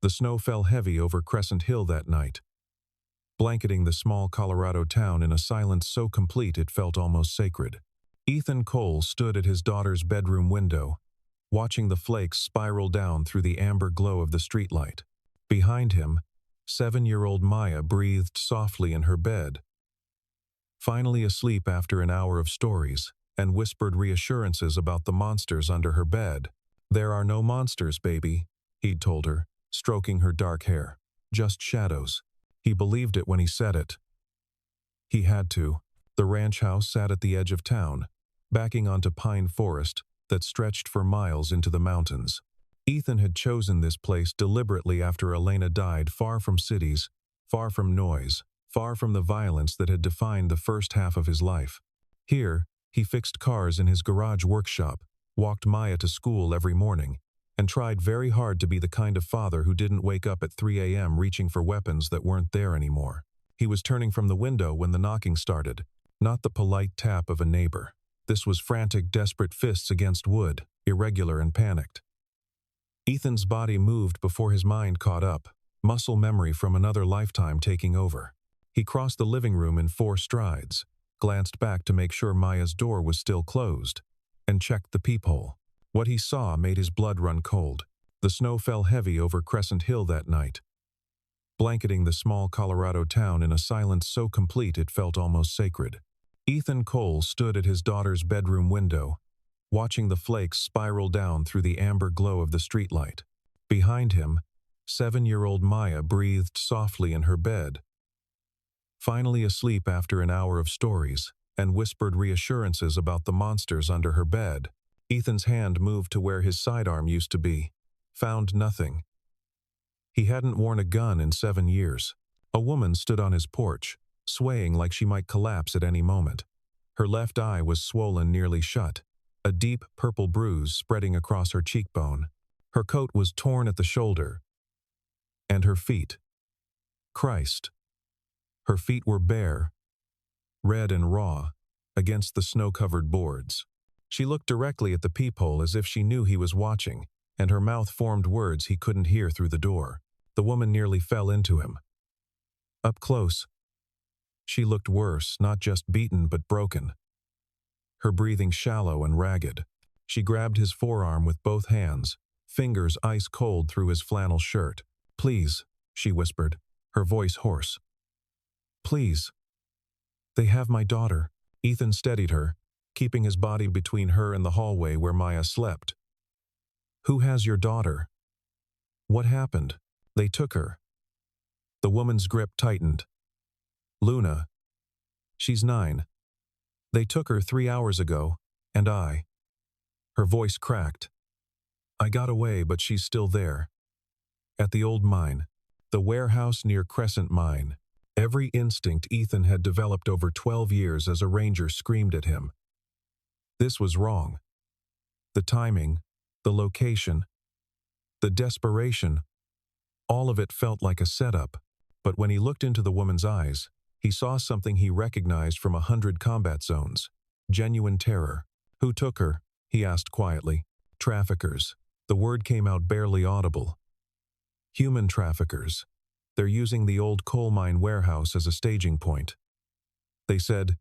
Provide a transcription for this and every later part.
The snow fell heavy over Crescent Hill that night, blanketing the small Colorado town in a silence so complete it felt almost sacred. Ethan Cole stood at his daughter's bedroom window, watching the flakes spiral down through the amber glow of the streetlight. Behind him, 7-year-old Maya breathed softly in her bed, finally asleep after an hour of stories, and whispered reassurances about the monsters under her bed. "There are no monsters, baby," he'd told her, stroking her dark hair. "Just shadows." He believed it when he said it. He had to. The ranch house sat at the edge of town, backing onto pine forest that stretched for miles into the mountains. Ethan had chosen this place deliberately after Elena died, far from cities, far from noise, far from the violence that had defined the first half of his life. Here, he fixed cars in his garage workshop, walked Maya to school every morning, and tried very hard to be the kind of father who didn't wake up at 3 a.m. reaching for weapons that weren't there anymore. He was turning from the window when the knocking started, not the polite tap of a neighbor. This was frantic, desperate fists against wood, irregular and panicked. Ethan's body moved before his mind caught up, muscle memory from another lifetime taking over. He crossed the living room in 4 strides, glanced back to make sure Maya's door was still closed, and checked the peephole. What he saw made his blood run cold. The snow fell heavy over Crescent Hill that night, blanketing the small Colorado town in a silence so complete it felt almost sacred. Ethan Cole stood at his daughter's bedroom window, watching the flakes spiral down through the amber glow of the streetlight. Behind him, 7-year-old Maya breathed softly in her bed, finally asleep after an hour of stories, and whispered reassurances about the monsters under her bed. Ethan's hand moved to where his sidearm used to be. Found nothing. He hadn't worn a gun in 7 years. A woman stood on his porch, swaying like she might collapse at any moment. Her left eye was swollen nearly shut, a deep purple bruise spreading across her cheekbone. Her coat was torn at the shoulder. And her feet. Christ. Her feet were bare, red and raw, against the snow-covered boards. She looked directly at the peephole as if she knew he was watching, and her mouth formed words he couldn't hear through the door. The woman nearly fell into him. Up close, she looked worse, not just beaten but broken. Her breathing shallow and ragged. She grabbed his forearm with both hands, fingers ice cold through his flannel shirt. "Please," she whispered, her voice hoarse. "Please. They have my daughter." Ethan steadied her, keeping his body between her and the hallway where Maya slept. "Who has your daughter? What happened?" "They took her." The woman's grip tightened. "Luna. She's 9. They took her 3 hours ago, and I." Her voice cracked. "I got away, but she's still there. At the old mine. The warehouse near Crescent Mine." Every instinct Ethan had developed over 12 years as a ranger screamed at him. This was wrong. The timing, the location, the desperation, all of it felt like a setup. But when he looked into the woman's eyes, he saw something he recognized from 100 combat zones. Genuine terror. "Who took her?" he asked quietly. "Traffickers." The word came out barely audible. "Human traffickers. They're using the old coal mine warehouse as a staging point. They said."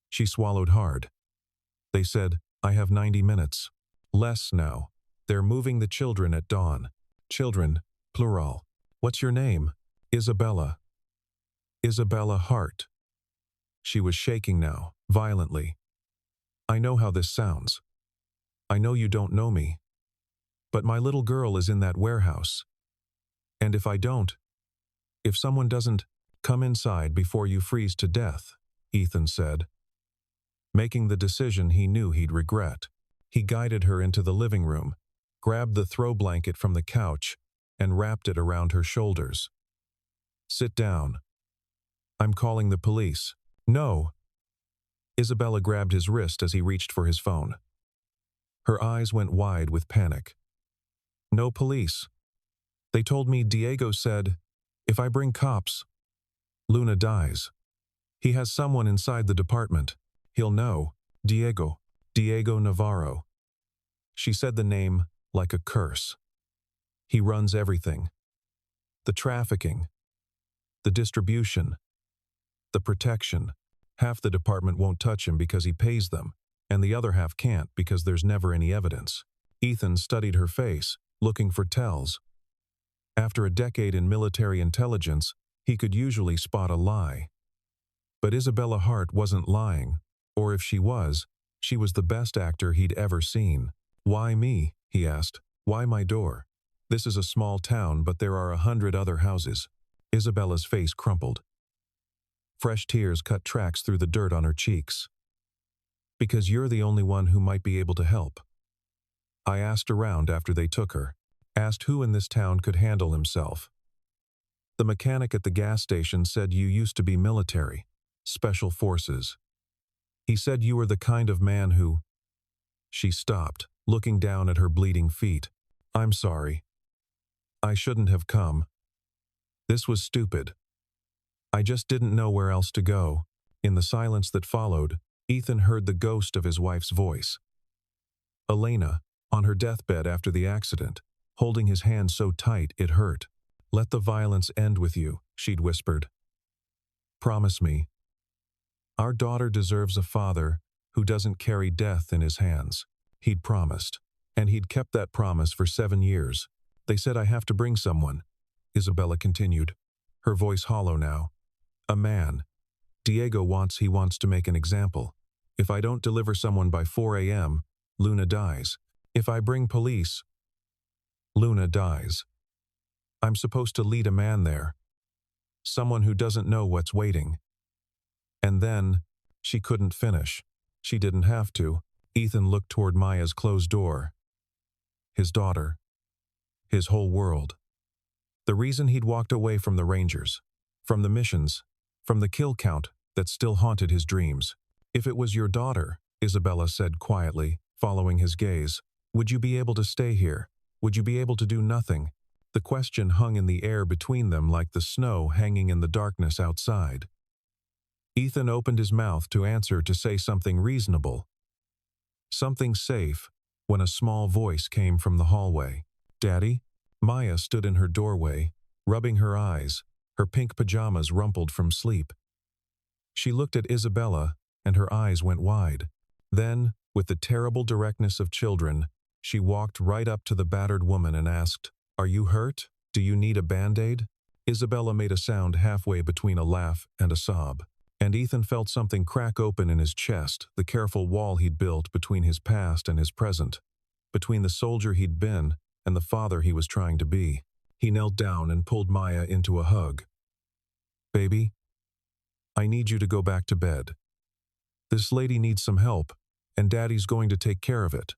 She swallowed hard. "They said, I have 90 minutes. Less now. They're moving the children at dawn." "Children, plural. What's your name?" "Isabella." "Isabella Hart." She was shaking now, violently. "I know how this sounds. I know you don't know me. But my little girl is in that warehouse. And if I don't, if someone doesn't, come inside before you freeze to death," Ethan said, making the decision he knew he'd regret. He guided her into the living room, grabbed the throw blanket from the couch, and wrapped it around her shoulders. "Sit down. I'm calling the police." "No." Isabella grabbed his wrist as he reached for his phone. Her eyes went wide with panic. "No police. They told me Diego said, if I bring cops, Luna dies. He has someone inside the department. He'll know. Diego Navarro." She said the name like a curse. "He runs everything. The trafficking, the distribution, the protection. Half the department won't touch him because he pays them, and the other half can't because there's never any evidence. Ethan studied her face, looking for tells. After a decade in military intelligence, he could usually spot a lie. But Isabella Hart wasn't lying, or if she was the best actor he'd ever seen. "Why me?" he asked. "Why my door? This is a small town, but there are 100 other houses." Isabella's face crumpled. Fresh tears cut tracks through the dirt on her cheeks. "Because you're the only one who might be able to help." I asked around after they took her. Asked who in this town could handle himself. The mechanic at the gas station said you used to be military, special forces. He said you were the kind of man who... She stopped, looking down at her bleeding feet. "I'm sorry. I shouldn't have come. This was stupid. I just didn't know where else to go." In the silence that followed, Ethan heard the ghost of his wife's voice. Elena, on her deathbed after the accident, holding his hand so tight it hurt. "Let the violence end with you," she'd whispered. "Promise me. Our daughter deserves a father who doesn't carry death in his hands." He'd promised, and he'd kept that promise for 7 years. "They said I have to bring someone," Isabella continued, her voice hollow now. "A man. Diego wants to make an example. If I don't deliver someone by 4 a.m., Luna dies. If I bring police, Luna dies. I'm supposed to lead a man there. Someone who doesn't know what's waiting." And then, she couldn't finish. She didn't have to. Ethan looked toward Maya's closed door. His daughter. His whole world. The reason he'd walked away from the Rangers, from the missions, from the kill count that still haunted his dreams. "If it was your daughter," Isabella said quietly, following his gaze, "would you be able to stay here? Would you be able to do nothing?" The question hung in the air between them like the snow hanging in the darkness outside. Ethan opened his mouth to answer, to say something reasonable, something safe, when a small voice came from the hallway. "Daddy?" Maya stood in her doorway, rubbing her eyes, her pink pajamas rumpled from sleep. She looked at Isabella, and her eyes went wide. Then, with the terrible directness of children, she walked right up to the battered woman and asked, "Are you hurt? Do you need a Band-Aid?" Isabella made a sound halfway between a laugh and a sob, and Ethan felt something crack open in his chest, the careful wall he'd built between his past and his present, between the soldier he'd been and the father he was trying to be. He knelt down and pulled Maya into a hug. "Baby, I need you to go back to bed. This lady needs some help, and Daddy's going to take care of it.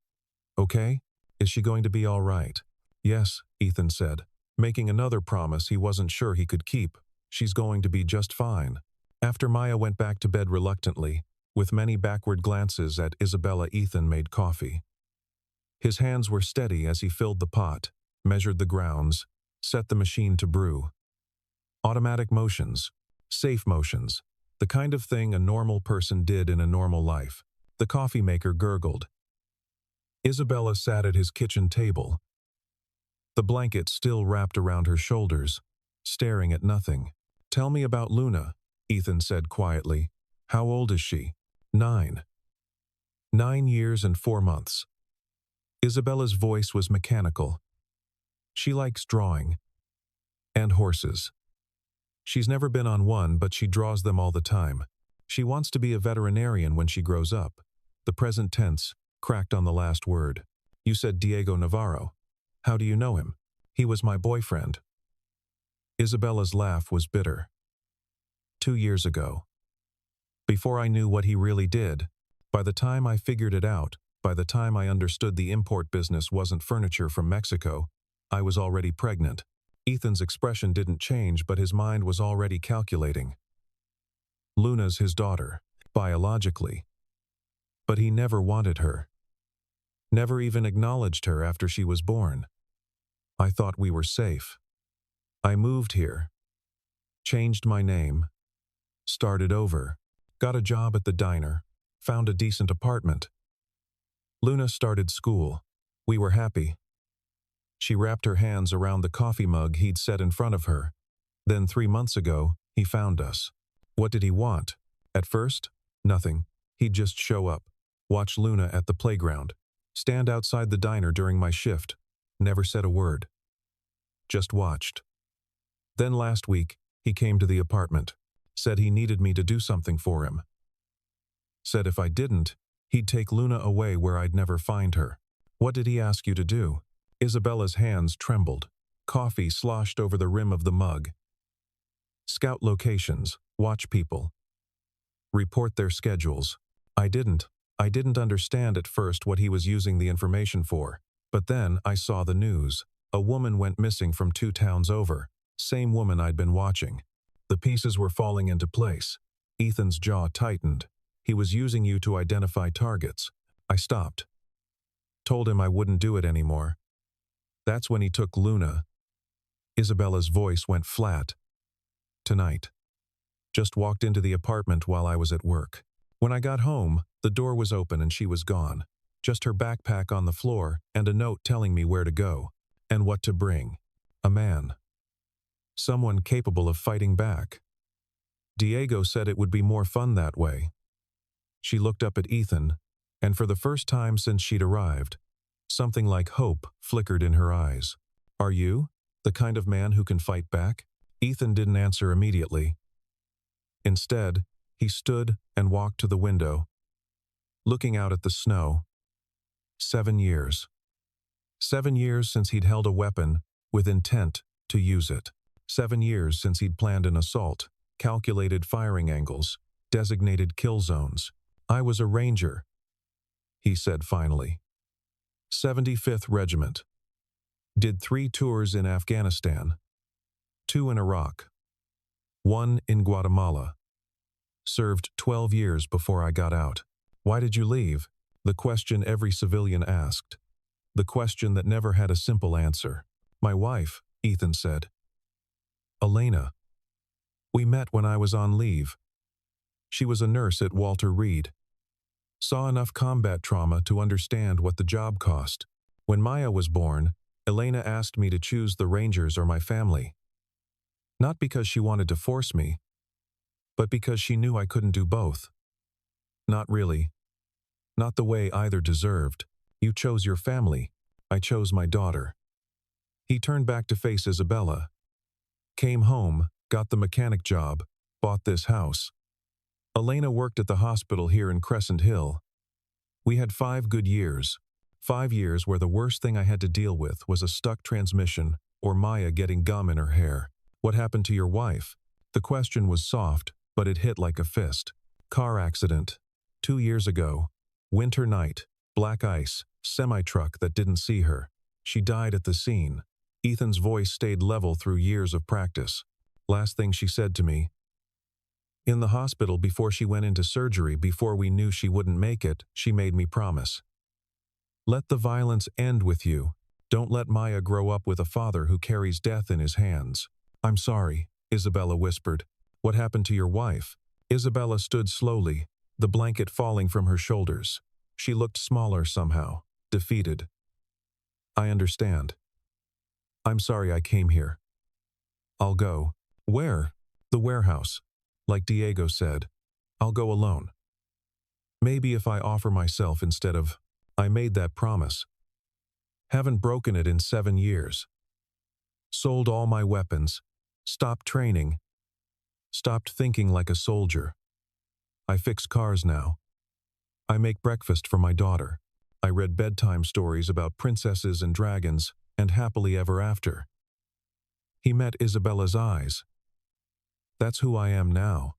Okay? Is she going to be all right?" "Yes," Ethan said, making another promise he wasn't sure he could keep. "She's going to be just fine." After Maya went back to bed reluctantly, with many backward glances at Isabella, Ethan made coffee. His hands were steady as he filled the pot, measured the grounds, set the machine to brew. Automatic motions, safe motions, the kind of thing a normal person did in a normal life. The coffee maker gurgled. Isabella sat at his kitchen table, the blanket still wrapped around her shoulders, staring at nothing. "Tell me about Luna," Ethan said quietly. "How old is she?" 9. 9 years and 4 months. Isabella's voice was mechanical. "She likes drawing. And horses. She's never been on one, but she draws them all the time. She wants to be a veterinarian when she grows up." The present tense cracked on the last word. "You said Diego Navarro. How do you know him?" "He was my boyfriend." Isabella's laugh was bitter. 2 years ago. Before I knew what he really did, by the time I figured it out, by the time I understood the import business wasn't furniture from Mexico, I was already pregnant." Ethan's expression didn't change, but his mind was already calculating. Luna's his daughter, biologically. But he never wanted her. Never even acknowledged her after she was born. I thought we were safe. I moved here. Changed my name. Started over. Got a job at the diner. Found a decent apartment. Luna started school. We were happy. She wrapped her hands around the coffee mug he'd set in front of her. Then 3 months ago, he found us. What did he want? At first, nothing. He'd just show up, watch Luna at the playground, stand outside the diner during my shift, never said a word. Just watched. Then last week, he came to the apartment, said he needed me to do something for him. Said if I didn't, he'd take Luna away where I'd never find her. What did he ask you to do? Isabella's hands trembled. Coffee sloshed over the rim of the mug. Scout locations, watch people. Report their schedules. I didn't understand at first what he was using the information for. But then I saw the news. A woman went missing from 2 towns over. Same woman I'd been watching. The pieces were falling into place. Ethan's jaw tightened. He was using you to identify targets. I stopped. Told him I wouldn't do it anymore. That's when he took Luna. Isabella's voice went flat. Tonight. Just walked into the apartment while I was at work. When I got home, the door was open and she was gone. Just her backpack on the floor and a note telling me where to go and what to bring. A man. Someone capable of fighting back. Diego said it would be more fun that way. She looked up at Ethan, and for the first time since she'd arrived, something like hope flickered in her eyes. Are you the kind of man who can fight back? Ethan didn't answer immediately. Instead, he stood and walked to the window, looking out at the snow. 7 years. 7 years since he'd held a weapon with intent to use it. 7 years since he'd planned an assault, calculated firing angles, designated kill zones. I was a ranger, he said finally. 75th Regiment. Did 3 tours in Afghanistan, 2 in Iraq, 1 in Guatemala. Served 12 years before I got out. Why did you leave? The question every civilian asked. The question that never had a simple answer. My wife, Ethan said. Elena. We met when I was on leave. She was a nurse at Walter Reed. Saw enough combat trauma to understand what the job cost. When Maya was born, Elena asked me to choose the Rangers or my family. Not because she wanted to force me, but because she knew I couldn't do both. Not really. Not the way either deserved. You chose your family. I chose my daughter. He turned back to face Isabella. Came home, got the mechanic job, bought this house. Elena worked at the hospital here in Crescent Hill. We had 5 good years. 5 years where the worst thing I had to deal with was a stuck transmission or Maya getting gum in her hair. What happened to your wife? The question was soft, but it hit like a fist. Car accident. 2 years ago. Winter night. Black ice. Semi-truck that didn't see her. She died at the scene. Ethan's voice stayed level through years of practice. Last thing she said to me. In the hospital before she went into surgery, before we knew she wouldn't make it, she made me promise. Let the violence end with you. Don't let Maya grow up with a father who carries death in his hands. I'm sorry, Isabella whispered. What happened to your wife? Isabella stood slowly, the blanket falling from her shoulders. She looked smaller somehow, defeated. I understand. I'm sorry I came here. I'll go. Where? The warehouse. Like Diego said, I'll go alone. Maybe if I offer myself instead of, I made that promise. Haven't broken it in 7 years. Sold all my weapons. Stopped training. Stopped thinking like a soldier. I fix cars now. I make breakfast for my daughter. I read bedtime stories about princesses and dragons and happily ever after. He met Isabella's eyes. That's who I am now.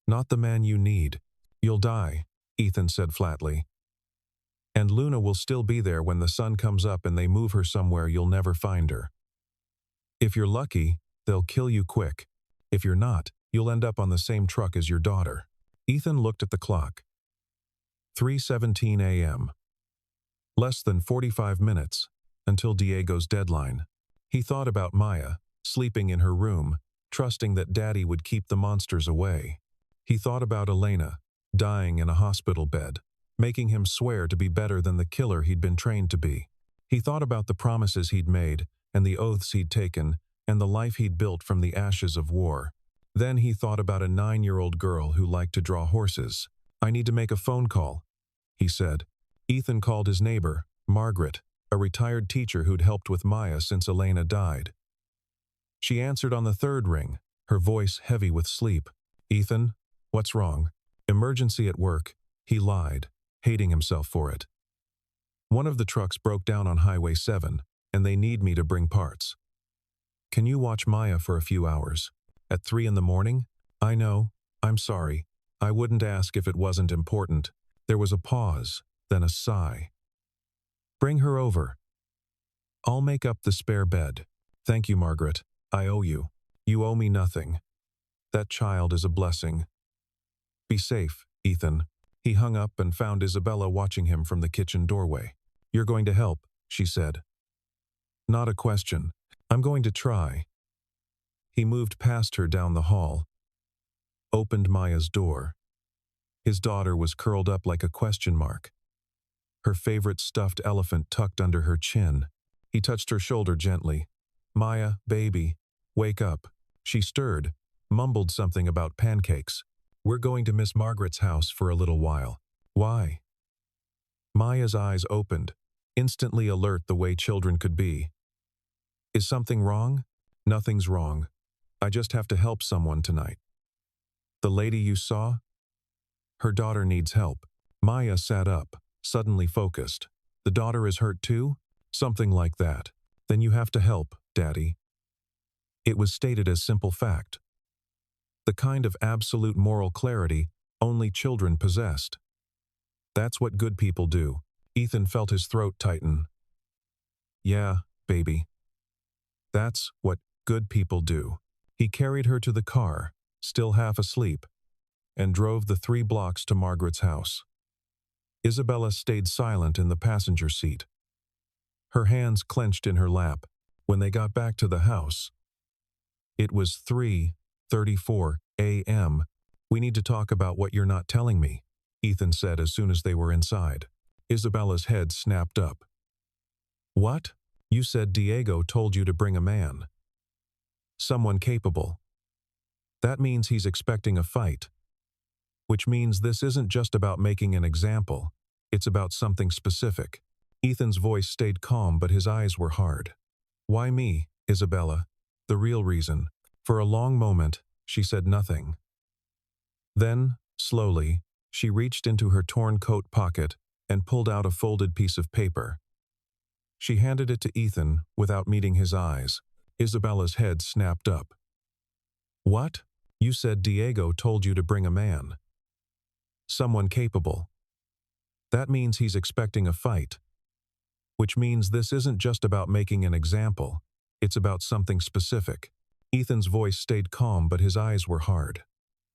Not the man you need. You'll die, Ethan said flatly. And Luna will still be there when the sun comes up and they move her somewhere you'll never find her. If you're lucky, they'll kill you quick. If you're not, you'll end up on the same truck as your daughter. Ethan looked at the clock. 3:17 a.m. Less than 45 minutes, until Diego's deadline. He thought about Maya, sleeping in her room, trusting that Daddy would keep the monsters away. He thought about Elena, dying in a hospital bed, making him swear to be better than the killer he'd been trained to be. He thought about the promises he'd made, and the oaths he'd taken, and the life he'd built from the ashes of war. Then he thought about a 9-year-old girl who liked to draw horses. "I need to make a phone call," he said. Ethan called his neighbor, Margaret, a retired teacher who'd helped with Maya since Elena died. She answered on the third ring, her voice heavy with sleep. "Ethan, what's wrong?" "Emergency at work," he lied, hating himself for it. "One of the trucks broke down on Highway 7, and they need me to bring parts. Can you watch Maya for a few hours? At 3 in the morning? I know. I'm sorry. I wouldn't ask if it wasn't important." There was a pause, then a sigh. "Bring her over. I'll make up the spare bed." "Thank you, Margaret. I owe you." "You owe me nothing. That child is a blessing." "Be safe, Ethan." He hung up and found Isabella watching him from the kitchen doorway. "You're going to help," she said. "Not a question. I'm going to try." He moved past her down the hall, opened Maya's door. His daughter was curled up like a question mark, her favorite stuffed elephant tucked under her chin. He touched her shoulder gently. "Maya, baby, wake up." She stirred, mumbled something about pancakes. "We're going to Miss Margaret's house for a little while." "Why?" Maya's eyes opened, instantly alert the way children could be. "Is something wrong?" "Nothing's wrong. I just have to help someone tonight." "The lady you saw?" "Her daughter needs help." Maya sat up, suddenly focused. "The daughter is hurt too?" "Something like that." "Then you have to help, Daddy." It was stated as simple fact. The kind of absolute moral clarity only children possessed. That's what good people do. Ethan felt his throat tighten. "Yeah, baby. That's what good people do." He carried her to the car, still half asleep, and drove the 3 blocks to Margaret's house. Isabella stayed silent in the passenger seat, her hands clenched in her lap. When they got back to the house, it was 3:34 a.m. "We need to talk about what you're not telling me," Ethan said as soon as they were inside. Isabella's head snapped up. "What? You said Diego told you to bring a man. Someone capable. That means he's expecting a fight. Which means this isn't just about making an example, it's about something specific." Ethan's voice stayed calm, but his eyes were hard. "Why me, Isabella? The real reason." For a long moment, she said nothing. Then, slowly, she reached into her torn coat pocket and pulled out a folded piece of paper. She handed it to Ethan without meeting his eyes. Isabella's head snapped up. "What? You said Diego told you to bring a man. Someone capable. That means he's expecting a fight. Which means this isn't just about making an example, it's about something specific." Ethan's voice stayed calm, but his eyes were hard.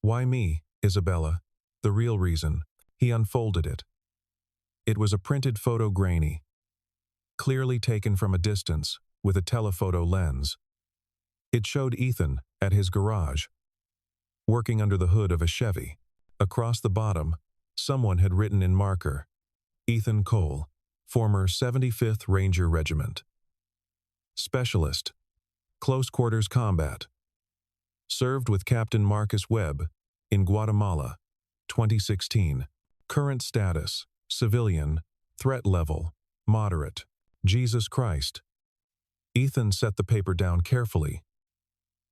"Why me, Isabella? The real reason." He unfolded it. It was a printed photo, grainy, clearly taken from a distance, with a telephoto lens. It showed Ethan, at his garage, working under the hood of a Chevy. Across the bottom, someone had written in marker, "Ethan Cole, former 75th Ranger Regiment. Specialist, close quarters combat. Served with Captain Marcus Webb in Guatemala, 2016. Current status, civilian, threat level, moderate. Jesus Christ." Ethan set the paper down carefully.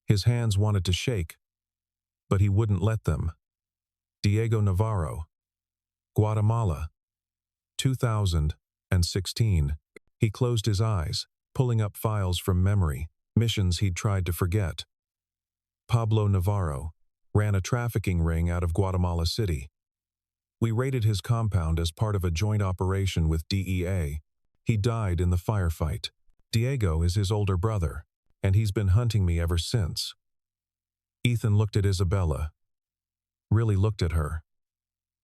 His hands wanted to shake, but he wouldn't let them. Diego Navarro, Guatemala, 2016. He closed his eyes, pulling up files from memory, missions he'd tried to forget. Pablo Navarro ran a trafficking ring out of Guatemala City. We raided his compound as part of a joint operation with DEA. He died in the firefight. Diego is his older brother, and he's been hunting me ever since. Ethan looked at Isabella. Really looked at her.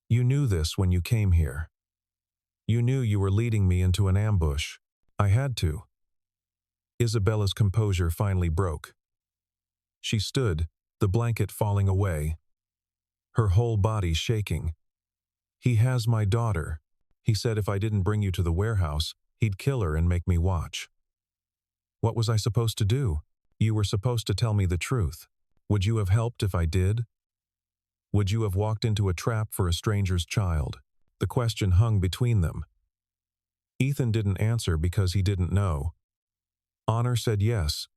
"You knew this when you came here. You knew you were leading me into an ambush. I had to." Isabella's composure finally broke. She stood, the blanket falling away, her whole body shaking. "He has my daughter. He said if I didn't bring you to the warehouse, He'd kill her and make me watch. What was I supposed to do? You were supposed to tell me the truth. Would you have helped if I did? Would you have walked into a trap for a stranger's child? The question hung between them. Ethan didn't answer because he didn't know. Honor said yes.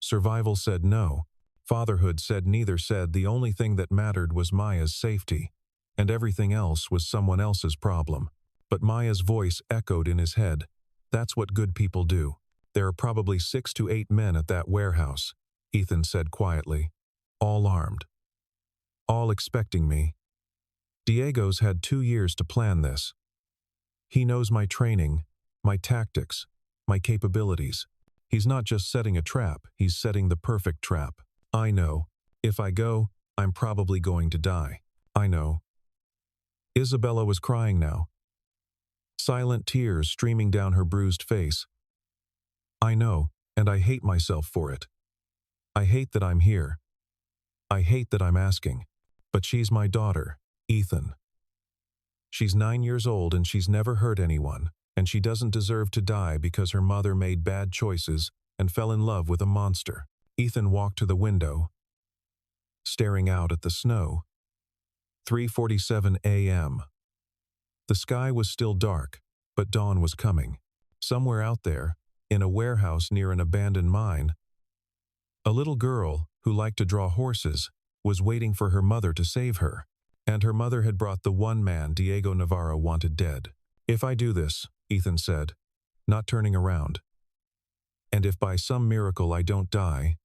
Survival said no. Fatherhood said neither. Said the only thing that mattered was Maya's safety, and everything else was someone else's problem. But Maya's voice echoed in his head. That's what good people do. There are probably 6 to 8 men at that warehouse, Ethan said quietly. All armed. All expecting me. Diego's had 2 years to plan this. He knows my training, my tactics, my capabilities. He's not just setting a trap, he's setting the perfect trap. I know. If I go, I'm probably going to die. I know. Isabella was crying now. Silent tears streaming down her bruised face. I know, and I hate myself for it. I hate that I'm here. I hate that I'm asking. But she's my daughter, Ethan. She's 9 years old and she's never hurt anyone, and she doesn't deserve to die because her mother made bad choices and fell in love with a monster. Ethan walked to the window, staring out at the snow. 3:47 a.m. The sky was still dark, but dawn was coming. Somewhere out there, in a warehouse near an abandoned mine, a little girl who liked to draw horses was waiting for her mother to save her, and her mother had brought the one man Diego Navarro wanted dead. If I do this, Ethan said, not turning around, and if by some miracle I don't die,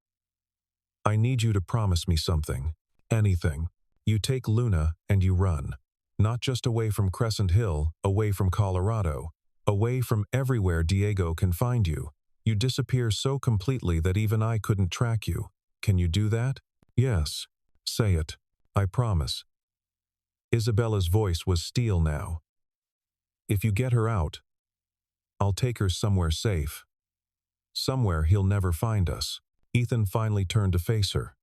I need you to promise me something. Anything. You take Luna and you run. Not just away from Crescent Hill, away from Colorado, away from everywhere Diego can find you. You disappear so completely that even I couldn't track you. Can you do that? Yes. Say it. I promise. Isabella's voice was steel now. If you get her out, I'll take her somewhere safe. Somewhere he'll never find us. Ethan finally turned to face her.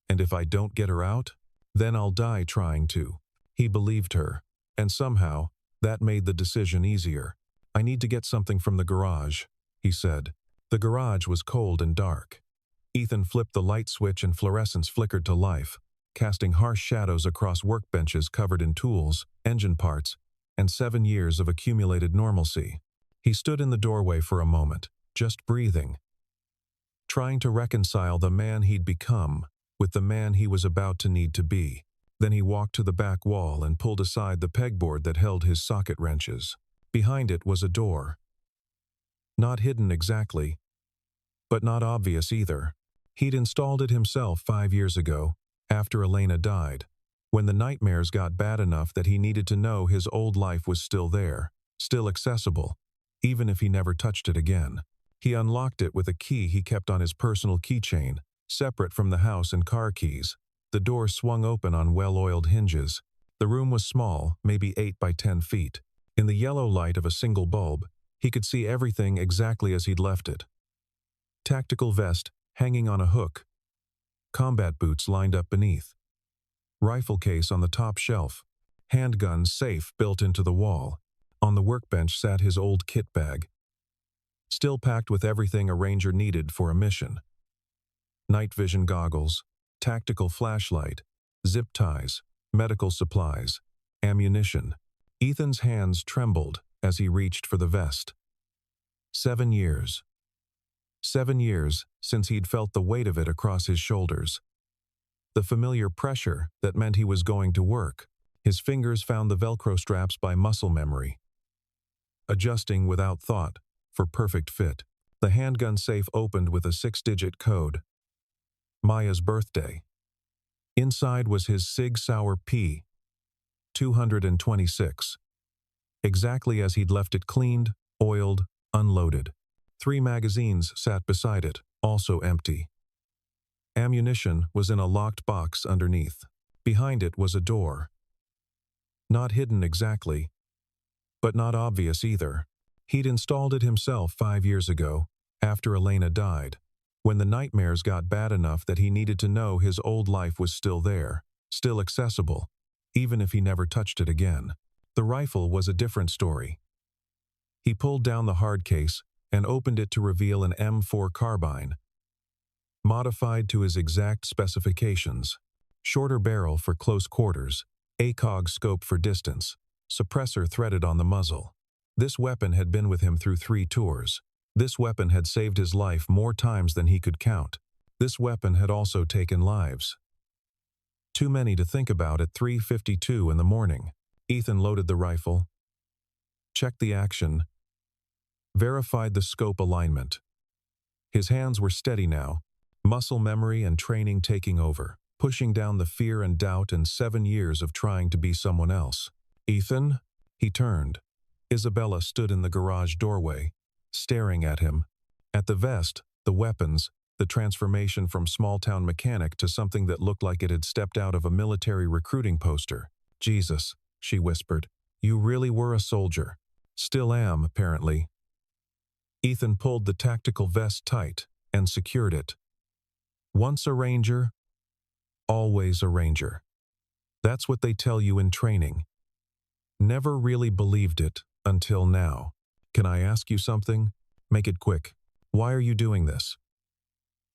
And if I don't get her out, then I'll die trying to. He believed her, and somehow, that made the decision easier. I need to get something from the garage, he said. The garage was cold and dark. Ethan flipped the light switch and fluorescence flickered to life, casting harsh shadows across workbenches covered in tools, engine parts, and 7 years of accumulated normalcy. He stood in the doorway for a moment, just breathing, trying to reconcile the man he'd become with the man he was about to need to be. Then he walked to the back wall and pulled aside the pegboard that held his socket wrenches. Behind it was a door. Not hidden exactly, but not obvious either. He'd installed it himself 5 years ago, after Elena died, when the nightmares got bad enough that he needed to know his old life was still there, still accessible, even if he never touched it again. He unlocked it with a key he kept on his personal keychain, separate from the house and car keys. The door swung open on well-oiled hinges. The room was small, maybe 8 by 10 feet. In the yellow light of a single bulb, he could see everything exactly as he'd left it. Tactical vest hanging on a hook. Combat boots lined up beneath. Rifle case on the top shelf. Handgun safe built into the wall. On the workbench sat his old kit bag, still packed with everything a ranger needed for a mission. Night vision goggles, tactical flashlight, zip ties, medical supplies, ammunition. Ethan's hands trembled as he reached for the vest. 7 years. 7 years since he'd felt the weight of it across his shoulders. The familiar pressure that meant he was going to work. His fingers found the Velcro straps by muscle memory, adjusting without thought for perfect fit. The handgun safe opened with a 6-digit code. Maya's birthday. Inside was his Sig Sauer P. 226. Exactly as he'd left it, cleaned, oiled, unloaded. 3 magazines sat beside it, also empty. Ammunition was in a locked box underneath. Behind it was a door. Not hidden exactly, but not obvious either. He'd installed it himself 5 years ago, after Elena died, when the nightmares got bad enough that he needed to know his old life was still there, still accessible, even if he never touched it again. The rifle was a different story. He pulled down the hard case and opened it to reveal an M4 carbine, modified to his exact specifications. Shorter barrel for close quarters, ACOG scope for distance, suppressor threaded on the muzzle. This weapon had been with him through 3 tours. This weapon had saved his life more times than he could count. This weapon had also taken lives. Too many to think about at 3:52 in the morning. Ethan loaded the rifle, checked the action, verified the scope alignment. His hands were steady now, muscle memory and training taking over, pushing down the fear and doubt and 7 years of trying to be someone else. Ethan? He turned. Isabella stood in the garage doorway, staring at him. At the vest, the weapons, the transformation from small-town mechanic to something that looked like it had stepped out of a military recruiting poster. Jesus, she whispered. You really were a soldier. Still am, apparently. Ethan pulled the tactical vest tight and secured it. Once a ranger, always a ranger. That's what they tell you in training. Never really believed it until now. Can I ask you something? Make it quick. Why are you doing this?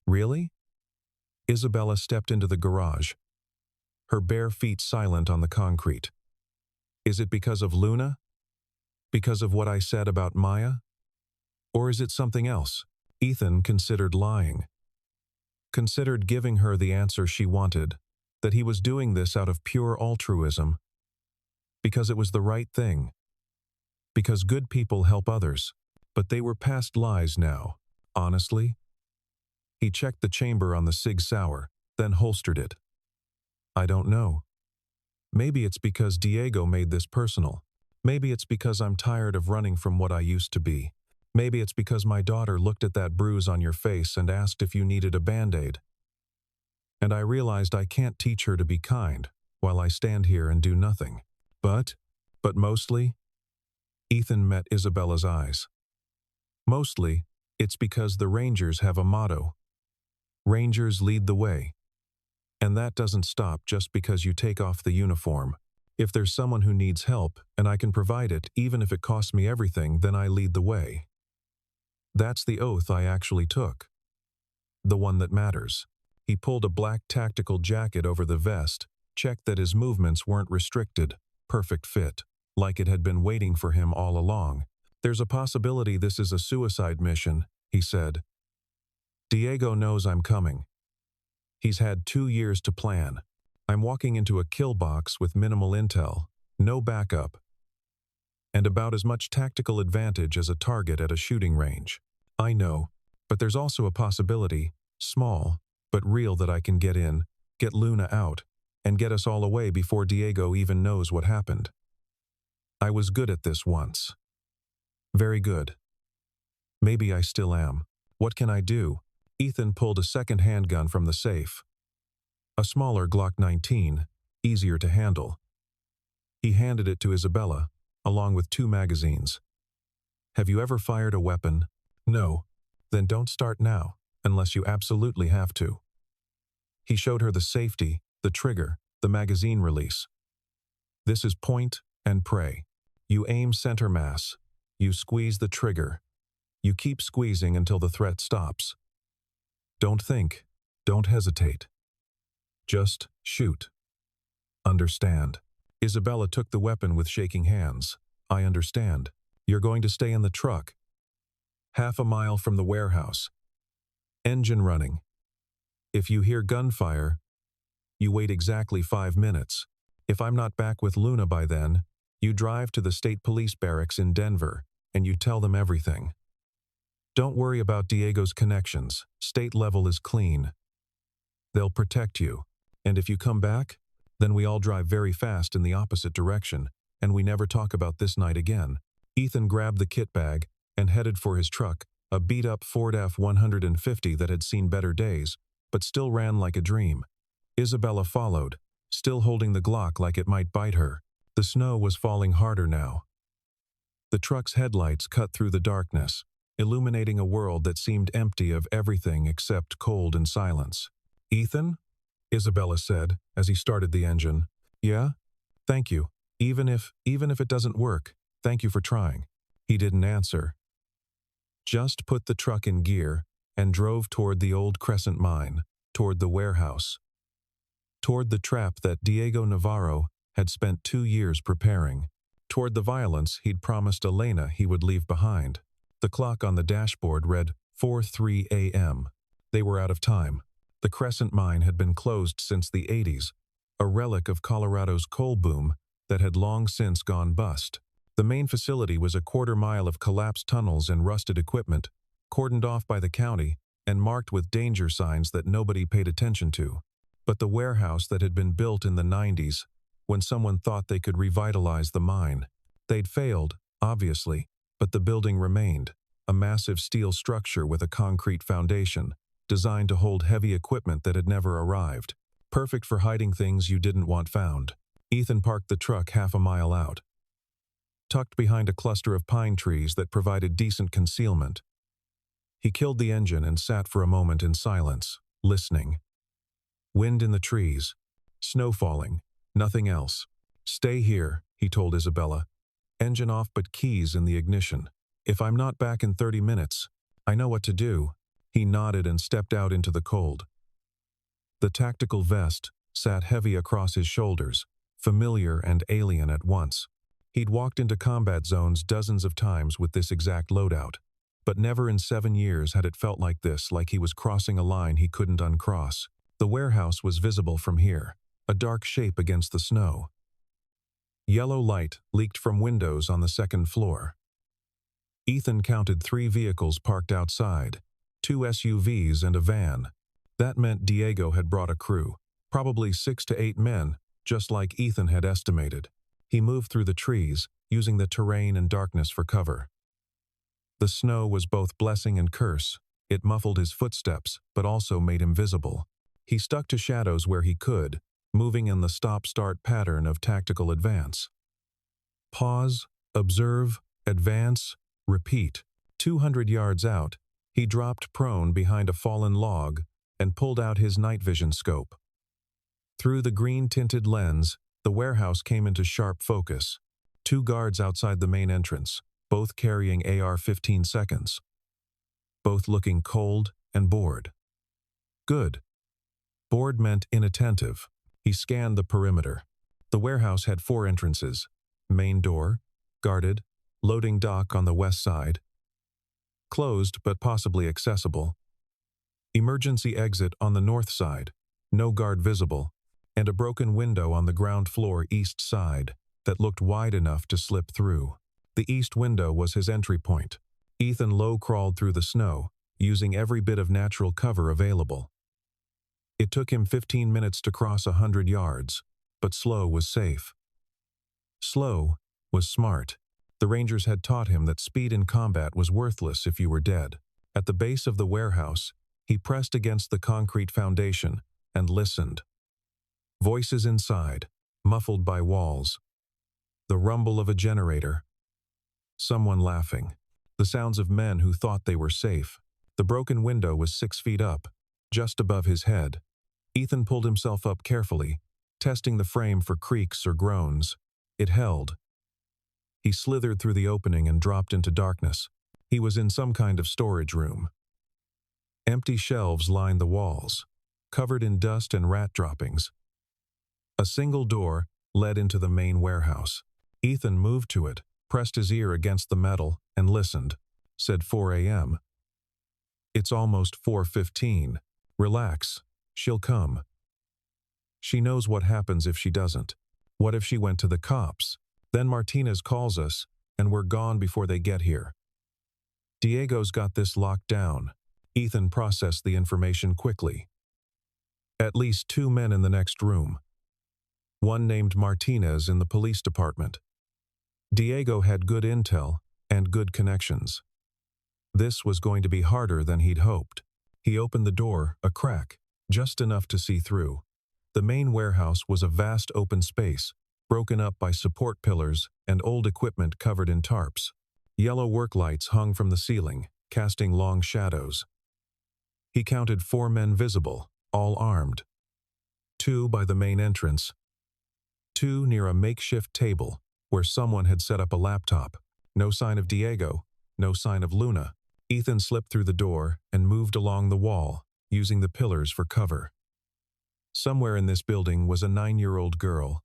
Really? Isabella stepped into the garage, her bare feet silent on the concrete. Is it because of Luna? Because of what I said about Maya? Or is it something else? Ethan considered lying. Considered giving her the answer she wanted, that he was doing this out of pure altruism. Because it was the right thing. Because good people help others. But they were past lies now. Honestly? He checked the chamber on the Sig Sauer, then holstered it. I don't know. Maybe it's because Diego made this personal. Maybe it's because I'm tired of running from what I used to be. Maybe it's because my daughter looked at that bruise on your face and asked if you needed a Band-Aid. And I realized I can't teach her to be kind while I stand here and do nothing. But mostly, Ethan met Isabella's eyes. Mostly, it's because the Rangers have a motto. Rangers lead the way. And that doesn't stop just because you take off the uniform. If there's someone who needs help, and I can provide it even if it costs me everything, then I lead the way. That's the oath I actually took. The one that matters. He pulled a black tactical jacket over the vest, checked that his movements weren't restricted, perfect fit, like it had been waiting for him all along. There's a possibility this is a suicide mission, he said. Diego knows I'm coming. He's had 2 years to plan. I'm walking into a kill box with minimal intel, no backup, and about as much tactical advantage as a target at a shooting range. I know, but there's also a possibility, small, but real, that I can get in, get Luna out, and get us all away before Diego even knows what happened. I was good at this once. Very good. Maybe I still am. What can I do? Ethan pulled a second handgun from the safe. A smaller Glock 19, easier to handle. He handed it to Isabella, along with 2 magazines. Have you ever fired a weapon? No. Then don't start now, unless you absolutely have to. He showed her the safety, the trigger, the magazine release. This is point and pray. You aim center mass. You squeeze the trigger. You keep squeezing until the threat stops. Don't think. Don't hesitate. Just shoot. Understand. Isabella took the weapon with shaking hands. I understand. You're going to stay in the truck. Half a mile from the warehouse. Engine running. If you hear gunfire, you wait exactly 5 minutes. If I'm not back with Luna by then, you drive to the state police barracks in Denver, and you tell them everything. Don't worry about Diego's connections. State level is clean. They'll protect you. And if you come back, then we all drive very fast in the opposite direction, and we never talk about this night again. Ethan grabbed the kit bag and headed for his truck, a beat-up Ford F-150 that had seen better days, but still ran like a dream. Isabella followed, still holding the Glock like it might bite her. The snow was falling harder now. The truck's headlights cut through the darkness, illuminating a world that seemed empty of everything except cold and silence. Ethan? Isabella said, as he started the engine. Yeah? Thank you. Even if it doesn't work, thank you for trying. He didn't answer. Just put the truck in gear and drove toward the old Crescent mine, toward the warehouse, toward the trap that Diego Navarro had spent 2 years preparing, toward the violence he'd promised Elena he would leave behind. The clock on the dashboard read 4:03 a.m. They were out of time. The Crescent mine had been closed since the 80s, a relic of Colorado's coal boom that had long since gone bust. The main facility was a quarter-mile of collapsed tunnels and rusted equipment, cordoned off by the county and marked with danger signs that nobody paid attention to. But the warehouse that had been built in the 90s, when someone thought they could revitalize the mine, they'd failed, obviously, but the building remained, a massive steel structure with a concrete foundation, designed to hold heavy equipment that had never arrived, perfect for hiding things you didn't want found. Ethan parked the truck half a mile out, tucked behind a cluster of pine trees that provided decent concealment. He killed the engine and sat for a moment in silence, listening. Wind in the trees, snow falling, nothing else. "Stay here," he told Isabella. "Engine off but keys in the ignition. If I'm not back in 30 minutes, I know what to do." He nodded and stepped out into the cold. The tactical vest sat heavy across his shoulders, familiar and alien at once. He'd walked into combat zones dozens of times with this exact loadout, but never in 7 years had it felt like this, like he was crossing a line he couldn't uncross. The warehouse was visible from here, a dark shape against the snow. Yellow light leaked from windows on the second floor. Ethan counted 3 vehicles parked outside, 2 SUVs and a van. That meant Diego had brought a crew, probably 6 to 8 men, just like Ethan had estimated. He moved through the trees, using the terrain and darkness for cover. The snow was both blessing and curse. It muffled his footsteps, but also made him visible. He stuck to shadows where he could, moving in the stop-start pattern of tactical advance. Pause, observe, advance, repeat. 200 yards out, he dropped prone behind a fallen log and pulled out his night vision scope. Through the green-tinted lens, the warehouse came into sharp focus. 2 guards outside the main entrance, both carrying AR-15 seconds. Both looking cold and bored. Good. Bored meant inattentive. He scanned the perimeter. The warehouse had 4 entrances. Main door, guarded, loading dock on the west side. Closed but possibly accessible. Emergency exit on the north side, no guard visible, and a broken window on the ground floor east side that looked wide enough to slip through. The east window was his entry point. Ethan low-crawled through the snow, using every bit of natural cover available. It took him 15 minutes to cross 100 yards, but slow was safe. Slow was smart. The Rangers had taught him that speed in combat was worthless if you were dead. At the base of the warehouse, he pressed against the concrete foundation and listened. Voices inside, muffled by walls. The rumble of a generator. Someone laughing. The sounds of men who thought they were safe. The broken window was 6 feet up, just above his head. Ethan pulled himself up carefully, testing the frame for creaks or groans. It held. He slithered through the opening and dropped into darkness. He was in some kind of storage room. Empty shelves lined the walls, covered in dust and rat droppings. A single door led into the main warehouse. Ethan moved to it, pressed his ear against the metal, and listened. Said 4 a.m. It's almost 4:15. Relax. She'll come. She knows what happens if she doesn't. What if she went to the cops? Then Martinez calls us, and we're gone before they get here. Diego's got this locked down. Ethan processed the information quickly. At least 2 men in the next room. One named Martinez in the police department. Diego had good intel and good connections. This was going to be harder than he'd hoped. He opened the door a crack, just enough to see through. The main warehouse was a vast open space, broken up by support pillars and old equipment covered in tarps. Yellow work lights hung from the ceiling, casting long shadows. He counted 4 men visible, all armed. 2 by the main entrance. 2 near a makeshift table, where someone had set up a laptop. No sign of Diego, no sign of Luna. Ethan slipped through the door and moved along the wall, using the pillars for cover. Somewhere in this building was a 9-year-old girl.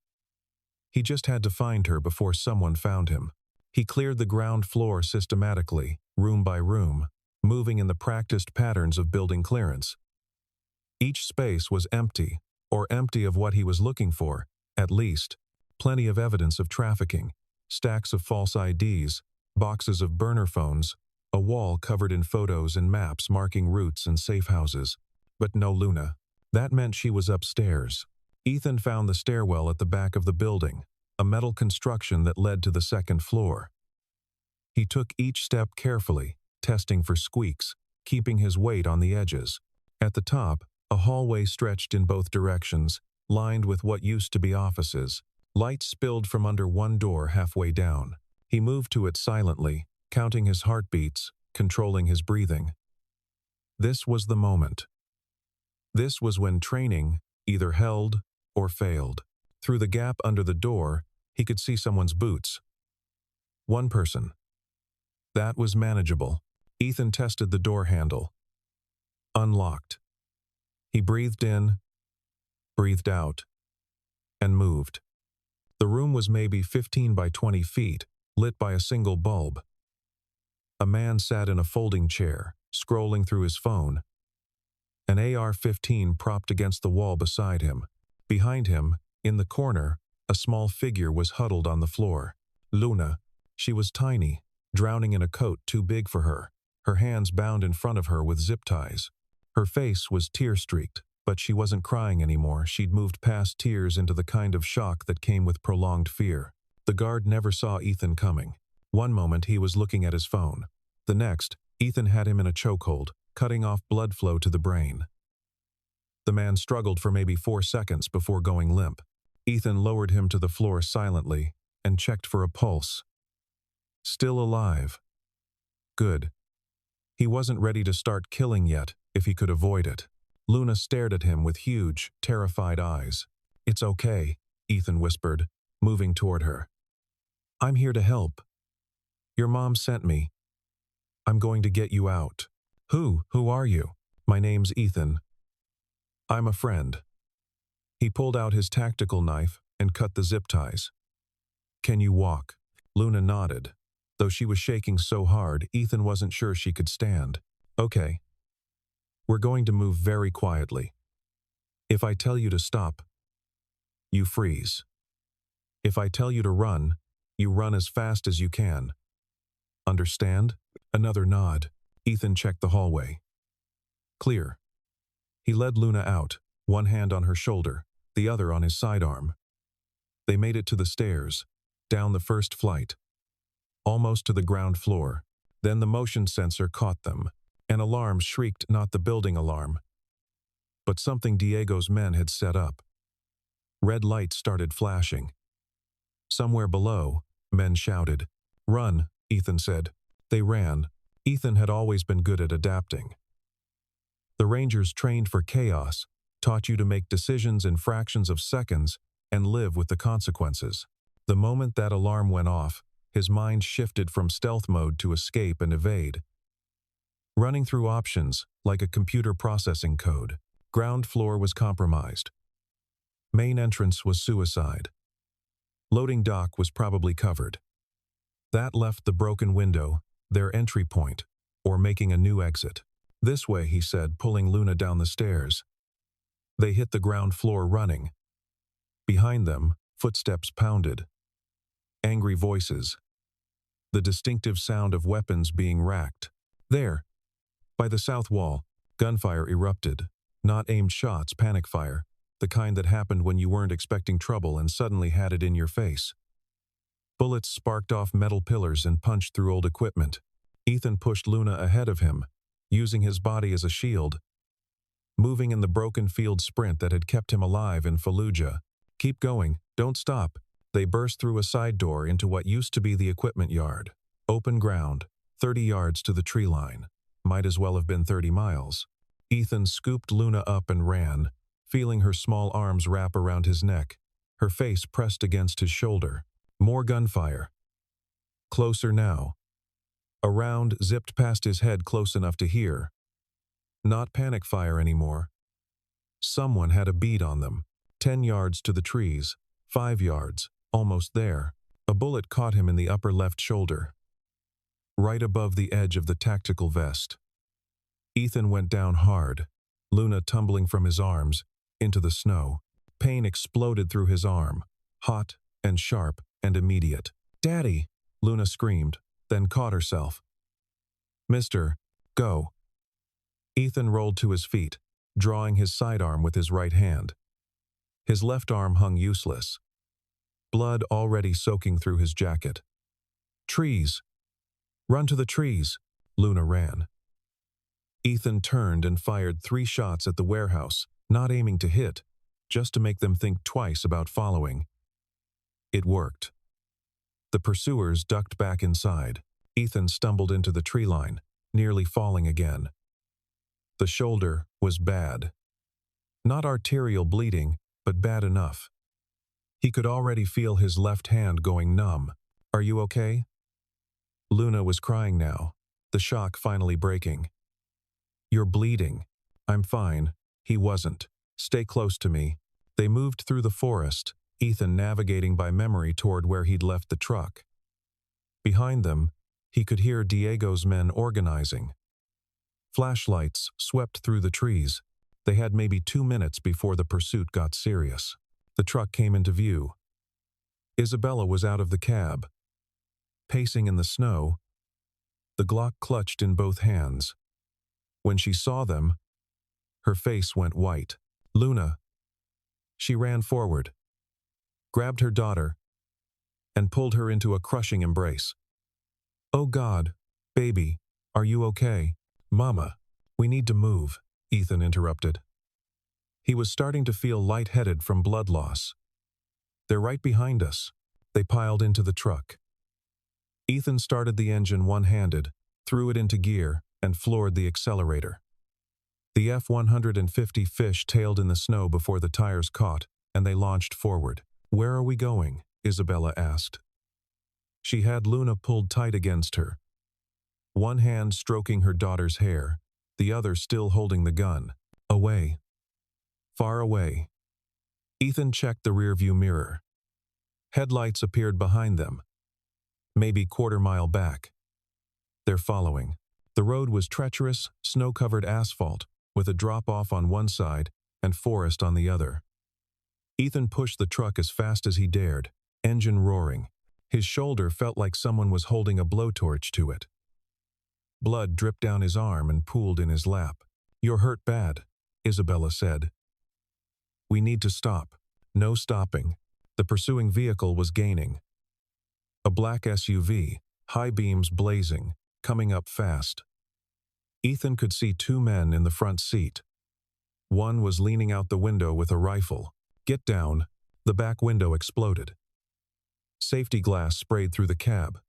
He just had to find her before someone found him. He cleared the ground floor systematically, room by room, moving in the practiced patterns of building clearance. Each space was empty, or empty of what he was looking for, at least. Plenty of evidence of trafficking, stacks of false IDs, boxes of burner phones, a wall covered in photos and maps marking routes and safe houses. But no Luna. That meant she was upstairs. Ethan found the stairwell at the back of the building, a metal construction that led to the second floor. He took each step carefully, testing for squeaks, keeping his weight on the edges. At the top, a hallway stretched in both directions, lined with what used to be offices. Light spilled from under one door halfway down. He moved to it silently, counting his heartbeats, controlling his breathing. This was the moment. This was when training either held or failed. Through the gap under the door, he could see someone's boots. One person. That was manageable. Ethan tested the door handle. Unlocked. He breathed in, breathed out, and moved. The room was maybe 15 by 20 feet, lit by a single bulb. A man sat in a folding chair, scrolling through his phone. An AR-15 propped against the wall beside him. Behind him, in the corner, a small figure was huddled on the floor. Luna. She was tiny, drowning in a coat too big for her, her hands bound in front of her with zip ties. Her face was tear-streaked, but she wasn't crying anymore. She'd moved past tears into the kind of shock that came with prolonged fear. The guard never saw Ethan coming. One moment he was looking at his phone. The next, Ethan had him in a chokehold, cutting off blood flow to the brain. The man struggled for maybe 4 seconds before going limp. Ethan lowered him to the floor silently and checked for a pulse. Still alive. Good. He wasn't ready to start killing yet, if he could avoid it. Luna stared at him with huge, terrified eyes. "It's okay," Ethan whispered, moving toward her. "I'm here to help. Your mom sent me. I'm going to get you out." Who are you?" "My name's Ethan. I'm a friend." He pulled out his tactical knife and cut the zip ties. "Can you walk?" Luna nodded. Though she was shaking so hard, Ethan wasn't sure she could stand. "Okay. We're going to move very quietly. If I tell you to stop, you freeze. If I tell you to run, you run as fast as you can. Understand?" Another nod. Ethan checked the hallway. Clear. He led Luna out, one hand on her shoulder, the other on his sidearm. They made it to the stairs, down the first flight, almost to the ground floor. Then the motion sensor caught them. An alarm shrieked, not the building alarm, but something Diego's men had set up. Red lights started flashing. Somewhere below, men shouted. "Run," Ethan said. They ran. Ethan had always been good at adapting. The Rangers trained for chaos, taught you to make decisions in fractions of seconds and live with the consequences. The moment that alarm went off, his mind shifted from stealth mode to escape and evade. Running through options, like a computer processing code. Ground floor was compromised. Main entrance was suicide. Loading dock was probably covered. That left the broken window, their entry point, or making a new exit. "This way," he said, pulling Luna down the stairs. They hit the ground floor running. Behind them, footsteps pounded. Angry voices. The distinctive sound of weapons being racked. There, by the south wall, gunfire erupted. Not aimed shots, panic fire. The kind that happened when you weren't expecting trouble and suddenly had it in your face. Bullets sparked off metal pillars and punched through old equipment. Ethan pushed Luna ahead of him, using his body as a shield, moving in the broken field sprint that had kept him alive in Fallujah. "Keep going, don't stop." They burst through a side door into what used to be the equipment yard. Open ground, 30 yards to the tree line. Might as well have been 30 miles. Ethan scooped Luna up and ran, feeling her small arms wrap around his neck, her face pressed against his shoulder. More gunfire. Closer now. A round zipped past his head close enough to hear. Not panic fire anymore. Someone had a bead on them. 10 yards to the trees. 5 yards. Almost there. A bullet caught him in the upper left shoulder, right above the edge of the tactical vest. Ethan went down hard, Luna tumbling from his arms into the snow. Pain exploded through his arm, hot and sharp and immediate. "Daddy!" Luna screamed, then caught herself. "Mister, go." Ethan rolled to his feet, drawing his sidearm with his right hand. His left arm hung useless, blood already soaking through his jacket. "Trees! Run to the trees!" Luna ran. Ethan turned and fired 3 shots at the warehouse, not aiming to hit, just to make them think twice about following. It worked. The pursuers ducked back inside. Ethan stumbled into the tree line, nearly falling again. The shoulder was bad. Not arterial bleeding, but bad enough. He could already feel his left hand going numb. "Are you okay?" Luna was crying now, the shock finally breaking. "You're bleeding." "I'm fine." He wasn't. "Stay close to me." They moved through the forest, Ethan navigating by memory toward where he'd left the truck. Behind them, he could hear Diego's men organizing. Flashlights swept through the trees. They had maybe 2 minutes before the pursuit got serious. The truck came into view. Isabella was out of the cab. Pacing in the snow, the Glock clutched in both hands. When she saw them, her face went white. "Luna." She ran forward, grabbed her daughter, and pulled her into a crushing embrace. "Oh God, baby, are you okay?" "Mama, we need to move," Ethan interrupted. He was starting to feel lightheaded from blood loss. "They're right behind us." They piled into the truck. Ethan started the engine one-handed, threw it into gear, and floored the accelerator. The F-150 fish-tailed in the snow before the tires caught, and they launched forward. "Where are we going?" Isabella asked. She had Luna pulled tight against her, one hand stroking her daughter's hair, the other still holding the gun. "Away. Far away." Ethan checked the rearview mirror. Headlights appeared behind them, maybe quarter-mile back. They're following. The road was treacherous, snow-covered asphalt, with a drop-off on one side and forest on the other. Ethan pushed the truck as fast as he dared, engine roaring. His shoulder felt like someone was holding a blowtorch to it. Blood dripped down his arm and pooled in his lap. "You're hurt bad," Isabella said. "We need to stop." No stopping. The pursuing vehicle was gaining. A black SUV, high beams blazing, coming up fast. Ethan could see 2 men in the front seat. One was leaning out the window with a rifle. "Get down." The back window exploded. Safety glass sprayed through the cab.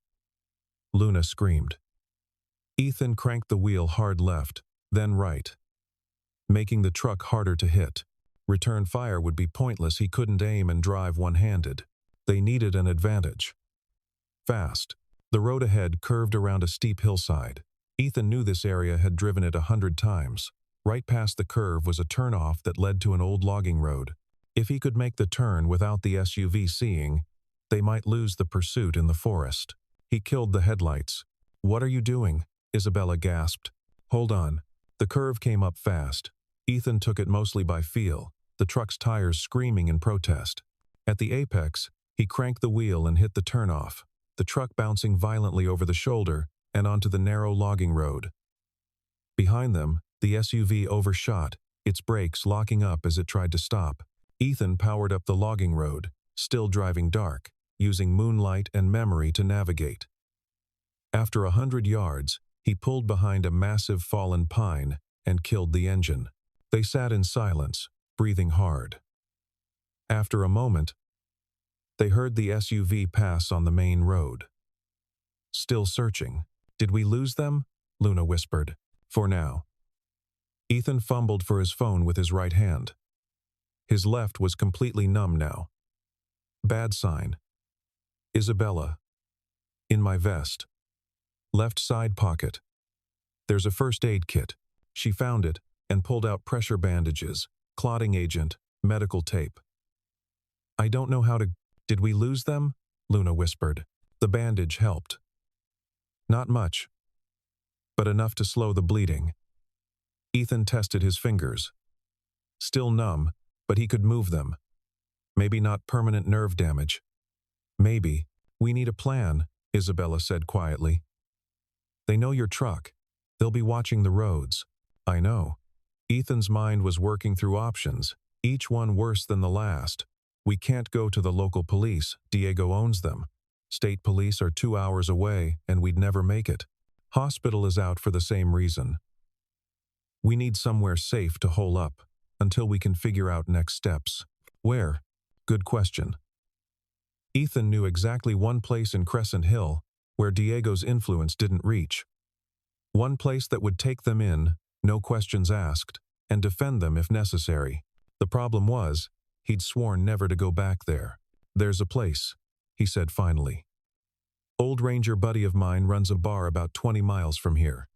Luna screamed. Ethan cranked the wheel hard left, then right, making the truck harder to hit. Return fire would be pointless. He couldn't aim and drive one-handed. They needed an advantage. Fast. The road ahead curved around a steep hillside. Ethan knew this area, had driven it 100 times. Right past the curve was a turnoff that led to an old logging road. If he could make the turn without the SUV seeing, they might lose the pursuit in the forest. He killed the headlights. "What are you doing?" Isabella gasped. "Hold on." The curve came up fast. Ethan took it mostly by feel, the truck's tires screaming in protest. At the apex, he cranked the wheel and hit the turnoff, the truck bouncing violently over the shoulder and onto the narrow logging road. Behind them, the SUV overshot, its brakes locking up as it tried to stop. Ethan powered up the logging road, still driving dark, using moonlight and memory to navigate. After 100 yards, he pulled behind a massive fallen pine and killed the engine. They sat in silence, breathing hard. After a moment, they heard the SUV pass on the main road. "Still searching." "Did we lose them?" Luna whispered. "For now." Ethan fumbled for his phone with his right hand. His left was completely numb now. Bad sign. "Isabella." In my vest. Left side pocket. There's a first aid kit. She found it and pulled out pressure bandages, clotting agent, medical tape. I don't know how to... Did we lose them? Luna whispered. The bandage helped. Not much, but enough to slow the bleeding. Ethan tested his fingers. Still numb, but he could move them. Maybe not permanent nerve damage. Maybe. We need a plan, Isabella said quietly. They know your truck. They'll be watching the roads. I know. Ethan's mind was working through options, each one worse than the last. We can't go to the local police. Diego owns them. State police are 2 hours away, and we'd never make it. Hospital is out for the same reason. We need somewhere safe to hole up, until we can figure out next steps. Where? Good question. Ethan knew exactly one place in Crescent Hill, where Diego's influence didn't reach. One place that would take them in, no questions asked, and defend them if necessary. The problem was, he'd sworn never to go back there. There's a place, he said finally. Old ranger buddy of mine runs a bar about 20 miles from here.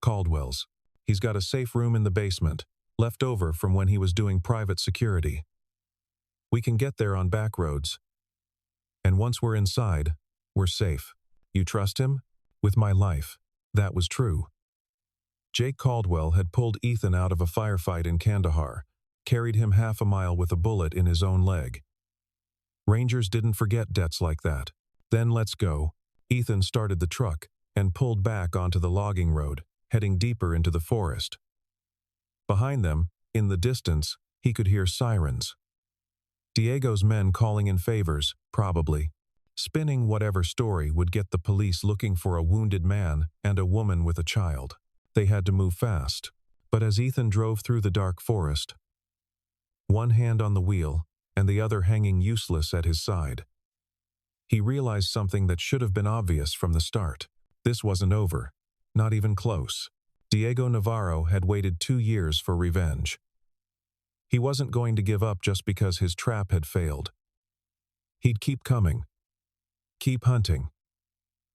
Caldwell's. He's got a safe room in the basement, left over from when he was doing private security. We can get there on back roads. And once we're inside, we're safe. You trust him? With my life. That was true. Jake Caldwell had pulled Ethan out of a firefight in Kandahar, carried him half a mile with a bullet in his own leg. Rangers didn't forget debts like that. Then let's go. Ethan started the truck and pulled back onto the logging road, heading deeper into the forest. Behind them, in the distance, he could hear sirens. Diego's men calling in favors, probably. Spinning whatever story would get the police looking for a wounded man and a woman with a child. They had to move fast. But as Ethan drove through the dark forest, one hand on the wheel and the other hanging useless at his side, he realized something that should have been obvious from the start. This wasn't over. Not even close. Diego Navarro had waited 2 years for revenge. He wasn't going to give up just because his trap had failed. He'd keep coming. Keep hunting.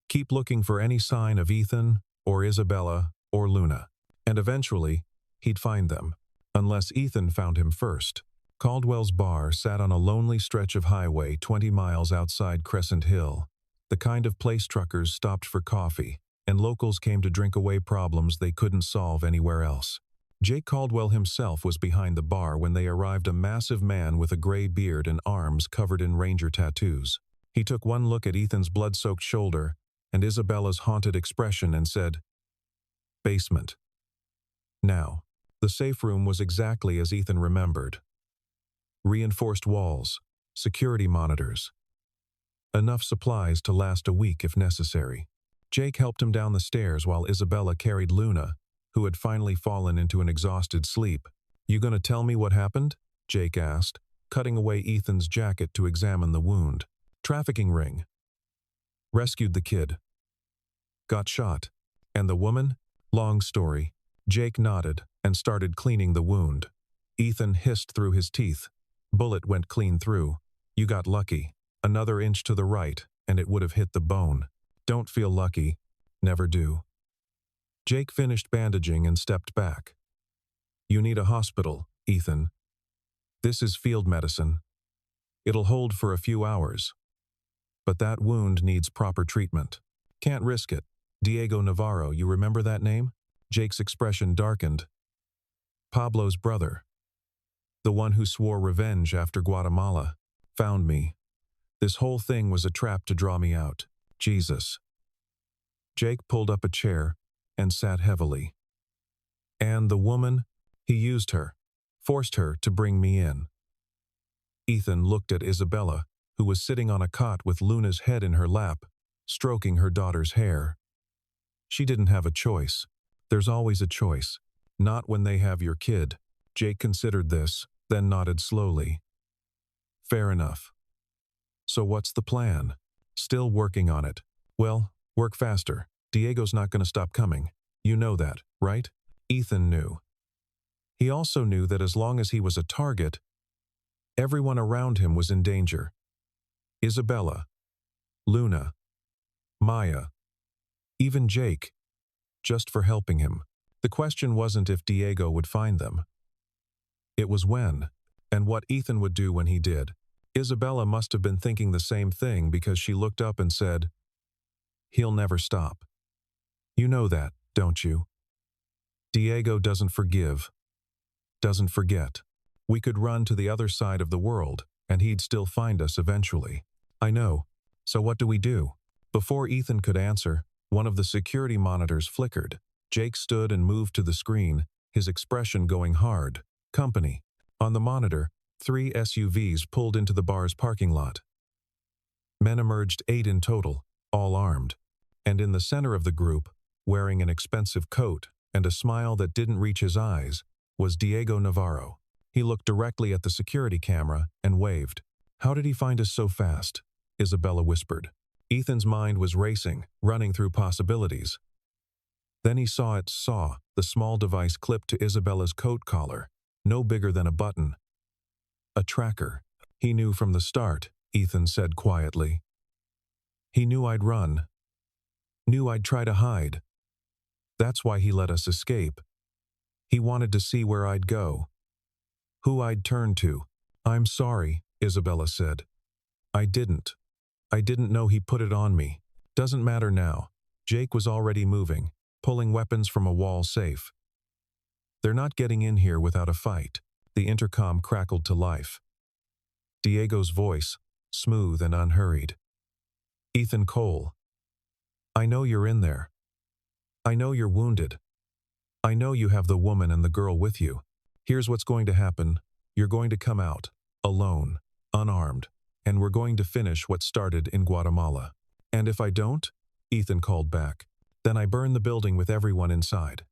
Keep looking for any sign of Ethan, or Isabella, or Luna. And eventually, he'd find them. Unless Ethan found him first. Caldwell's bar sat on a lonely stretch of highway 20 miles outside Crescent Hill. The kind of place truckers stopped for coffee, and locals came to drink away problems they couldn't solve anywhere else. Jake Caldwell himself was behind the bar when they arrived, a massive man with a gray beard and arms covered in ranger tattoos. He took one look at Ethan's blood-soaked shoulder and Isabella's haunted expression and said, "Basement." Now, the safe room was exactly as Ethan remembered. Reinforced walls, security monitors. Enough supplies to last a week if necessary. Jake helped him down the stairs while Isabella carried Luna, who had finally fallen into an exhausted sleep. "You gonna tell me what happened?" Jake asked, cutting away Ethan's jacket to examine the wound. "Trafficking ring. Rescued the kid. Got shot. And the woman? Long story." Jake nodded and started cleaning the wound. Ethan hissed through his teeth. "Bullet went clean through. You got lucky. Another inch to the right, and it would have hit the bone. Don't feel lucky. Never do." Jake finished bandaging and stepped back. "You need a hospital, Ethan. This is field medicine. It'll hold for a few hours. But that wound needs proper treatment. Can't risk it. Diego Navarro, you remember that name?" Jake's expression darkened. "Pablo's brother. The one who swore revenge after Guatemala. Found me. This whole thing was a trap to draw me out. Jesus." Jake pulled up a chair and sat heavily. "And the woman? He used her. Forced her to bring me in." Ethan looked at Isabella, who was sitting on a cot with Luna's head in her lap, stroking her daughter's hair. She didn't have a choice. There's always a choice. Not when they have your kid. Jake considered this, then nodded slowly. "Fair enough. So what's the plan?" "Still working on it." "Well, work faster. Diego's not going to stop coming. You know that, right?" Ethan knew. He also knew that as long as he was a target, everyone around him was in danger. Isabella, Luna, Maya, even Jake, just for helping him. The question wasn't if Diego would find them. It was when, and what Ethan would do when he did. Isabella must have been thinking the same thing because she looked up and said, "He'll never stop. You know that, don't you? Diego doesn't forgive, doesn't forget. We could run to the other side of the world, and he'd still find us eventually." "I know. So what do we do?" Before Ethan could answer, one of the security monitors flickered. Jake stood and moved to the screen, his expression going hard. "Company." On the monitor, 3 SUVs pulled into the bar's parking lot. Men emerged, 8 in total, all armed. And in the center of the group, wearing an expensive coat and a smile that didn't reach his eyes, was Diego Navarro. He looked directly at the security camera and waved. "How did he find us so fast?" Isabella whispered. Ethan's mind was racing, running through possibilities. Then he saw the small device clipped to Isabella's coat collar, no bigger than a button. "A tracker. He knew from the start," Ethan said quietly. "He knew I'd run. Knew I'd try to hide. That's why he let us escape. He wanted to see where I'd go, who I'd turn to." "I'm sorry," Isabella said. I didn't know he put it on me. Doesn't matter now." Jake was already moving, pulling weapons from a wall safe. "They're not getting in here without a fight." The intercom crackled to life. Diego's voice, smooth and unhurried. "Ethan Cole. I know you're in there. I know you're wounded. I know you have the woman and the girl with you. Here's what's going to happen. You're going to come out, alone, unarmed, and we're going to finish what started in Guatemala. And if I don't," Ethan called back, "then I burn the building with everyone inside.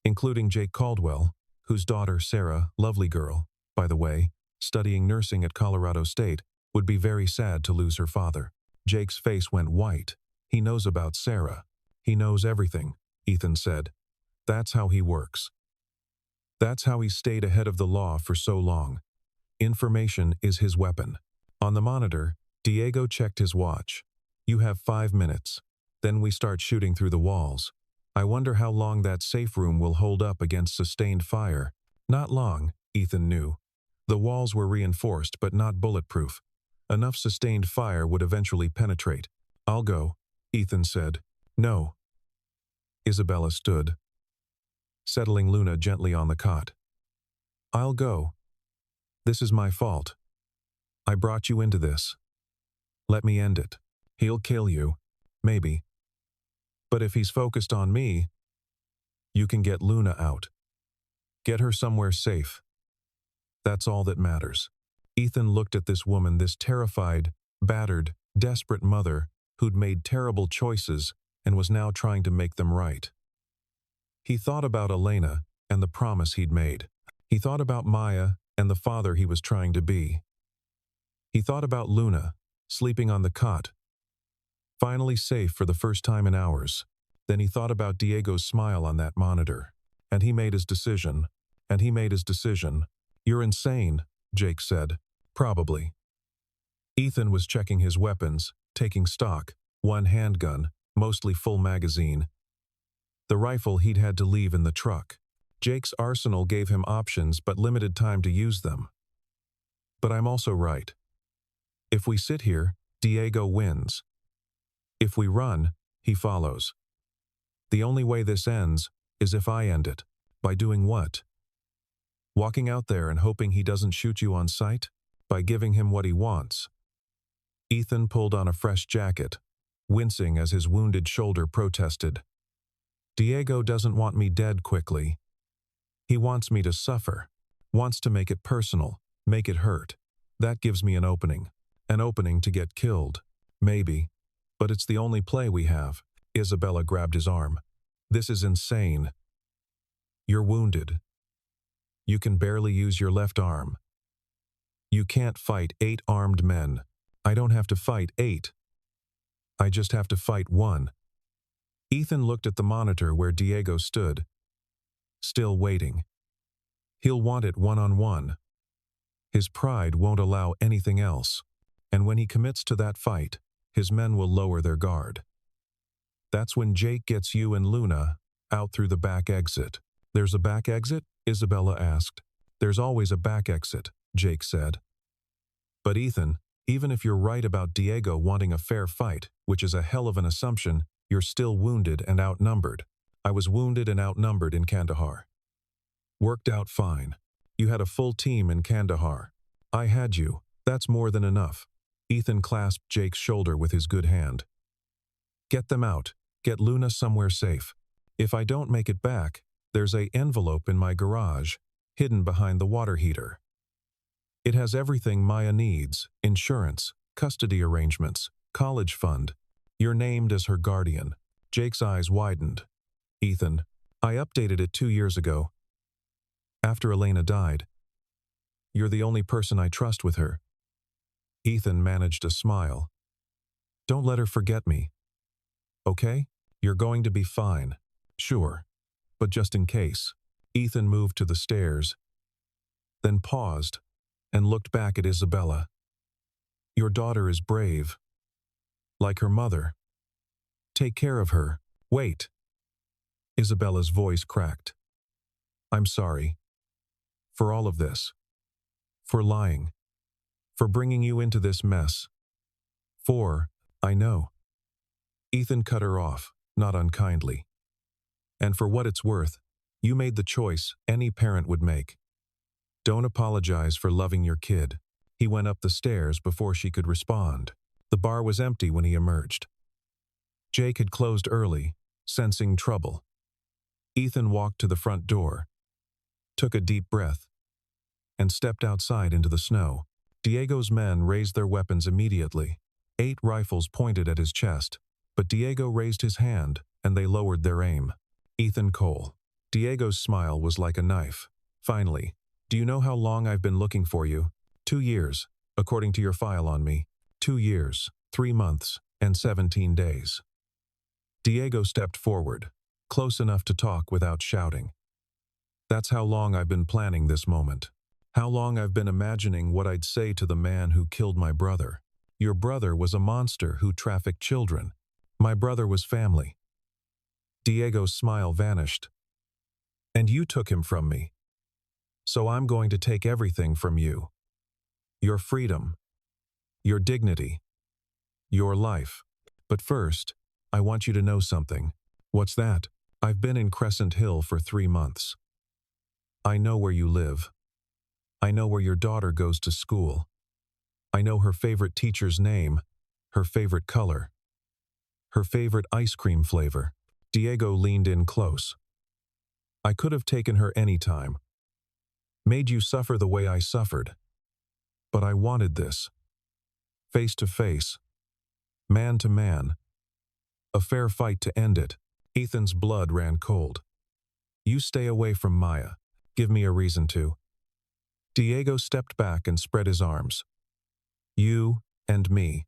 Including Jake Caldwell, whose daughter Sarah, lovely girl, by the way, studying nursing at Colorado State, would be very sad to lose her father." Jake's face went white. "He knows about Sarah. He knows everything," Ethan said. "That's how he works. That's how he stayed ahead of the law for so long. Information is his weapon." On the monitor, Diego checked his watch. "You have 5 minutes. Then we start shooting through the walls. I wonder how long that safe room will hold up against sustained fire." Not long, Ethan knew. The walls were reinforced but not bulletproof. Enough sustained fire would eventually penetrate. "I'll go," Ethan said. "No." Isabella stood, settling Luna gently on the cot. "I'll go. This is my fault. I brought you into this. Let me end it. He'll kill you, maybe. But if he's focused on me, you can get Luna out. Get her somewhere safe. That's all that matters." Ethan looked at this woman, this terrified, battered, desperate mother who'd made terrible choices and was now trying to make them right. He thought about Elena and the promise he'd made. He thought about Maya and the father he was trying to be. He thought about Luna, sleeping on the cot, finally safe for the first time in hours. Then he thought about Diego's smile on that monitor. And he made his decision. "You're insane," Jake said. "Probably." Ethan was checking his weapons, taking stock. 1 handgun, mostly full magazine. The rifle he'd had to leave in the truck. Jake's arsenal gave him options but limited time to use them. "But I'm also right. If we sit here, Diego wins. If we run, he follows. The only way this ends is if I end it." "By doing what?" "Walking out there and hoping he doesn't shoot you on sight? By giving him what he wants." Ethan pulled on a fresh jacket, wincing as his wounded shoulder protested. "Diego doesn't want me dead quickly. He wants me to suffer. Wants to make it personal, make it hurt. That gives me an opening to get killed. Maybe. But it's the only play we have." Isabella grabbed his arm. "This is insane. You're wounded. You can barely use your left arm. You can't fight 8 armed men. I don't have to fight 8. I just have to fight 1. Ethan looked at the monitor where Diego stood, still waiting. He'll want it one-on-one. His pride won't allow anything else. And when he commits to that fight, his men will lower their guard. That's when Jake gets you and Luna out through the back exit. There's a back exit? Isabella asked. There's always a back exit, Jake said. But Ethan, even if you're right about Diego wanting a fair fight, which is a hell of an assumption, you're still wounded and outnumbered. I was wounded and outnumbered in Kandahar. Worked out fine. You had a full team in Kandahar. I had you. That's more than enough. Ethan clasped Jake's shoulder with his good hand. Get them out. Get Luna somewhere safe. If I don't make it back, there's an envelope in my garage, hidden behind the water heater. It has everything Maya needs: insurance, custody arrangements, college fund. You're named as her guardian. Jake's eyes widened. Ethan, I updated it 2 years ago. After Elena died. You're the only person I trust with her. Ethan managed a smile. Don't let her forget me. Okay? You're going to be fine. Sure. But just in case. Ethan moved to the stairs, then paused and looked back at Isabella. Your daughter is brave. Like her mother. Take care of her. Wait. Isabella's voice cracked. I'm sorry. For all of this. For lying. For bringing you into this mess. I know. Ethan cut her off, not unkindly. And for what it's worth, you made the choice any parent would make. Don't apologize for loving your kid. He went up the stairs before she could respond. The bar was empty when he emerged. Jake had closed early, sensing trouble. Ethan walked to the front door, took a deep breath, and stepped outside into the snow. Diego's men raised their weapons immediately. 8 rifles pointed at his chest, but Diego raised his hand, and they lowered their aim. Ethan Cole. Diego's smile was like a knife. Finally, do you know how long I've been looking for you? 2 years, according to your file on me. 2 years, 3 months, and 17 days. Diego stepped forward, close enough to talk without shouting. That's how long I've been planning this moment. How long I've been imagining what I'd say to the man who killed my brother. Your brother was a monster who trafficked children. My brother was family. Diego's smile vanished. And you took him from me. So I'm going to take everything from you. Your freedom. Your dignity. Your life. But first, I want you to know something. What's that? I've been in Crescent Hill for 3 months. I know where you live. I know where your daughter goes to school. I know her favorite teacher's name, her favorite color, her favorite ice cream flavor. Diego leaned in close. I could have taken her any time. Made you suffer the way I suffered. But I wanted this. Face to face. Man to man. A fair fight to end it. Ethan's blood ran cold. You stay away from Maya. Give me a reason to. Diego stepped back and spread his arms. You and me.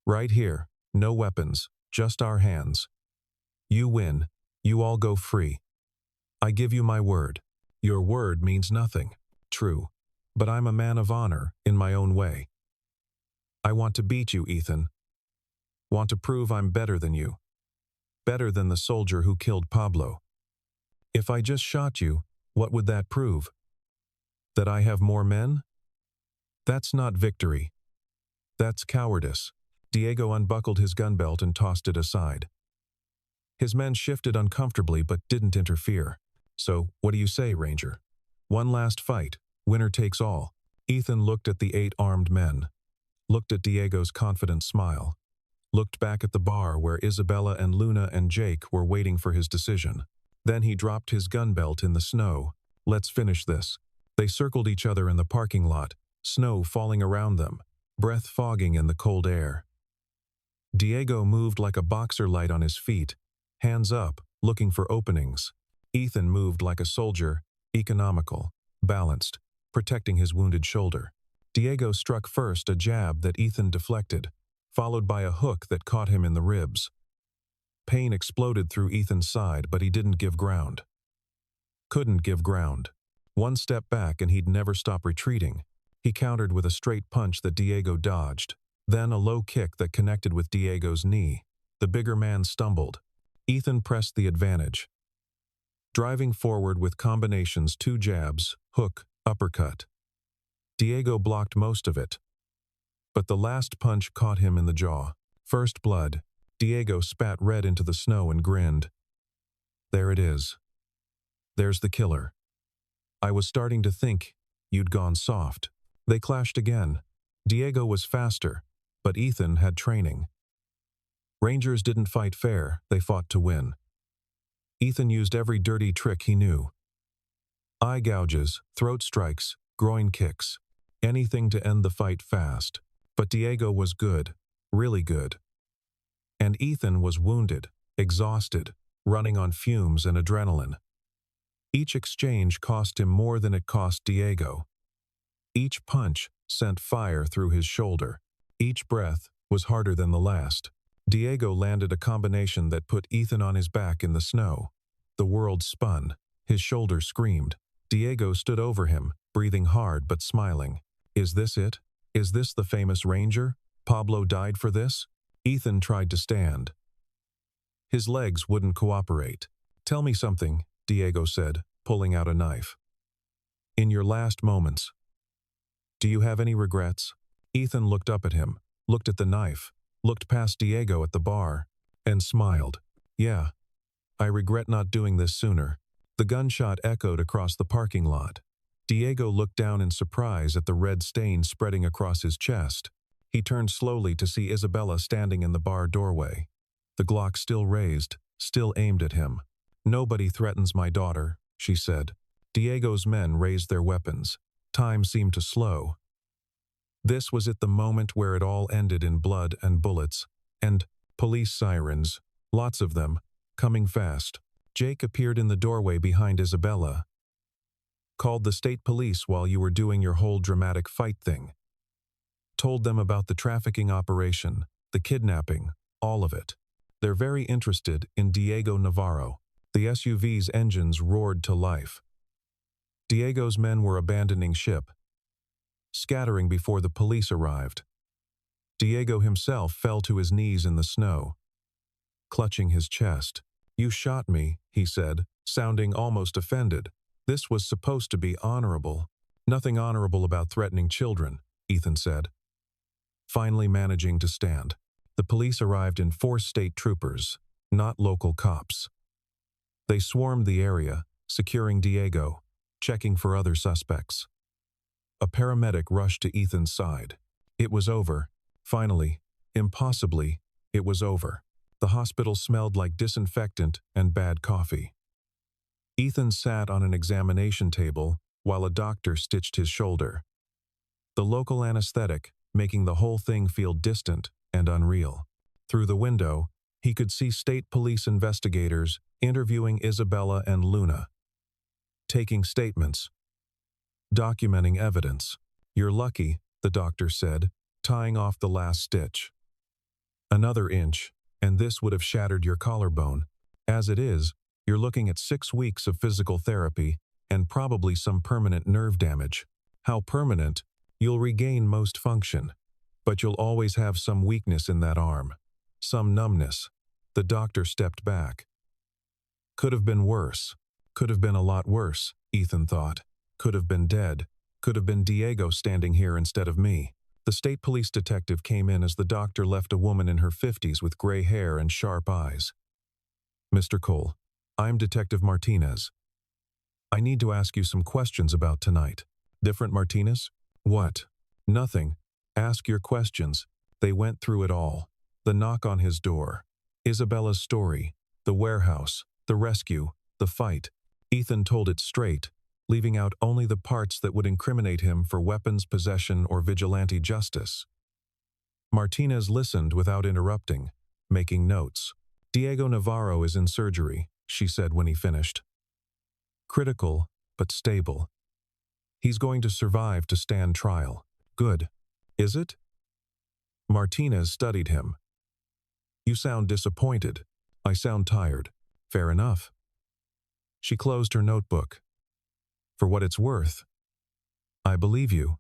Right here, no weapons, just our hands. You win, you all go free. I give you my word. Your word means nothing. True. But I'm a man of honor in my own way. I want to beat you, Ethan. Want to prove I'm better than you. Better than the soldier who killed Pablo. If I just shot you, what would that prove? That I have more men? That's not victory. That's cowardice. Diego unbuckled his gun belt and tossed it aside. His men shifted uncomfortably but didn't interfere. So, what do you say, Ranger? One last fight, winner takes all. Ethan looked at the 8 armed men, looked at Diego's confident smile, looked back at the bar where Isabella and Luna and Jake were waiting for his decision. Then he dropped his gun belt in the snow. Let's finish this. They circled each other in the parking lot, snow falling around them, breath fogging in the cold air. Diego moved like a boxer light on his feet, hands up, looking for openings. Ethan moved like a soldier, economical, balanced, protecting his wounded shoulder. Diego struck first a jab that Ethan deflected, followed by a hook that caught him in the ribs. Pain exploded through Ethan's side, but he didn't give ground. Couldn't give ground. One step back and he'd never stop retreating. He countered with a straight punch that Diego dodged, then a low kick that connected with Diego's knee. The bigger man stumbled. Ethan pressed the advantage, driving forward with combinations: 2 jabs, hook, uppercut. Diego blocked most of it, but the last punch caught him in the jaw. First blood. Diego spat red into the snow and grinned. There it is. There's the killer. I was starting to think you'd gone soft. They clashed again. Diego was faster, but Ethan had training. Rangers didn't fight fair, they fought to win. Ethan used every dirty trick he knew. Eye gouges, throat strikes, groin kicks. Anything to end the fight fast. But Diego was good, really good. And Ethan was wounded, exhausted, running on fumes and adrenaline. Each exchange cost him more than it cost Diego. Each punch sent fire through his shoulder. Each breath was harder than the last. Diego landed a combination that put Ethan on his back in the snow. The world spun. His shoulder screamed. Diego stood over him, breathing hard but smiling. Is this it? Is this the famous Ranger? Pablo died for this? Ethan tried to stand. His legs wouldn't cooperate. Tell me something, Diego said, pulling out a knife. In your last moments, do you have any regrets? Ethan looked up at him, looked at the knife, looked past Diego at the bar, and smiled. Yeah, I regret not doing this sooner. The gunshot echoed across the parking lot. Diego looked down in surprise at the red stain spreading across his chest. He turned slowly to see Isabella standing in the bar doorway. The Glock still raised, still aimed at him. Nobody threatens my daughter, she said. Diego's men raised their weapons. Time seemed to slow. This was at the moment where it all ended in blood and bullets, and police sirens, lots of them, coming fast. Jake appeared in the doorway behind Isabella. Called the state police while you were doing your whole dramatic fight thing. Told them about the trafficking operation, the kidnapping, all of it. They're very interested in Diego Navarro. The SUV's engines roared to life. Diego's men were abandoning ship, scattering before the police arrived. Diego himself fell to his knees in the snow, clutching his chest. You shot me, he said, sounding almost offended. This was supposed to be honorable. Nothing honorable about threatening children, Ethan said, finally managing to stand. The police arrived in 4 state troopers, not local cops. They swarmed the area, securing Diego, checking for other suspects. A paramedic rushed to Ethan's side. It was over. Finally, impossibly, it was over. The hospital smelled like disinfectant and bad coffee. Ethan sat on an examination table while a doctor stitched his shoulder. The local anesthetic, making the whole thing feel distant and unreal. Through the window, he could see state police investigators interviewing Isabella and Luna, taking statements, documenting evidence. You're lucky, the doctor said, tying off the last stitch. Another inch, and this would have shattered your collarbone. As it is, you're looking at 6 weeks of physical therapy and probably some permanent nerve damage. How permanent? You'll regain most function, but you'll always have some weakness in that arm, some numbness. The doctor stepped back. Could have been worse. Could have been a lot worse, Ethan thought. Could have been dead. Could have been Diego standing here instead of me. The state police detective came in as the doctor left a woman in her 50s with gray hair and sharp eyes. Mr. Cole, I'm Detective Martinez. I need to ask you some questions about tonight. Different Martinez? What? Nothing. Ask your questions. They went through it all. The knock on his door. Isabella's story. The warehouse. The rescue. The fight. Ethan told it straight, leaving out only the parts that would incriminate him for weapons possession or vigilante justice. Martinez listened without interrupting, making notes. Diego Navarro is in surgery, she said when he finished. Critical, but stable. He's going to survive to stand trial. Good. Is it? Martinez studied him. You sound disappointed. I sound tired. Fair enough. She closed her notebook. For what it's worth, I believe you.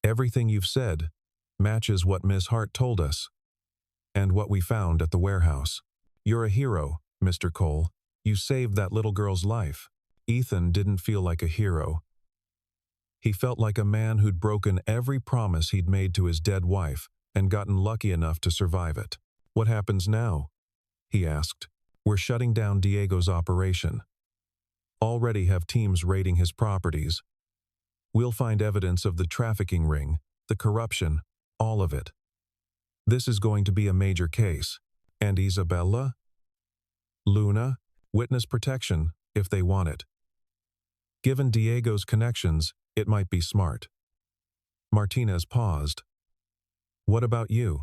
Everything you've said matches what Miss Hart told us. And what we found at the warehouse. You're a hero, Mr. Cole. You saved that little girl's life. Ethan didn't feel like a hero. He felt like a man who'd broken every promise he'd made to his dead wife and gotten lucky enough to survive it. What happens now? He asked. We're shutting down Diego's operation. Already have teams raiding his properties. We'll find evidence of the trafficking ring, the corruption, all of it. This is going to be a major case. And Isabella? Luna? Witness protection, if they want it. Given Diego's connections, it might be smart. Martinez paused. What about you?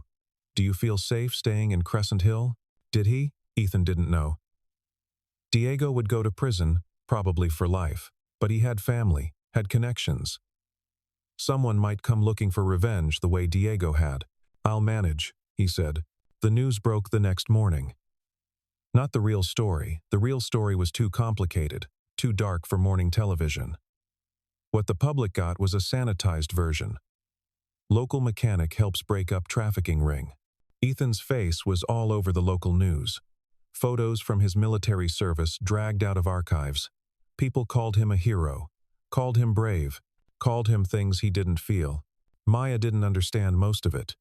Do you feel safe staying in Crescent Hill? Did he? Ethan didn't know. Diego would go to prison, probably for life, but he had family, had connections. Someone might come looking for revenge the way Diego had. I'll manage, he said. The news broke the next morning. Not the real story. The real story was too complicated, too dark for morning television. What the public got was a sanitized version. Local mechanic helps break up trafficking ring. Ethan's face was all over the local news. Photos from his military service dragged out of archives. People called him a hero, called him brave, called him things he didn't feel. Maya didn't understand most of it.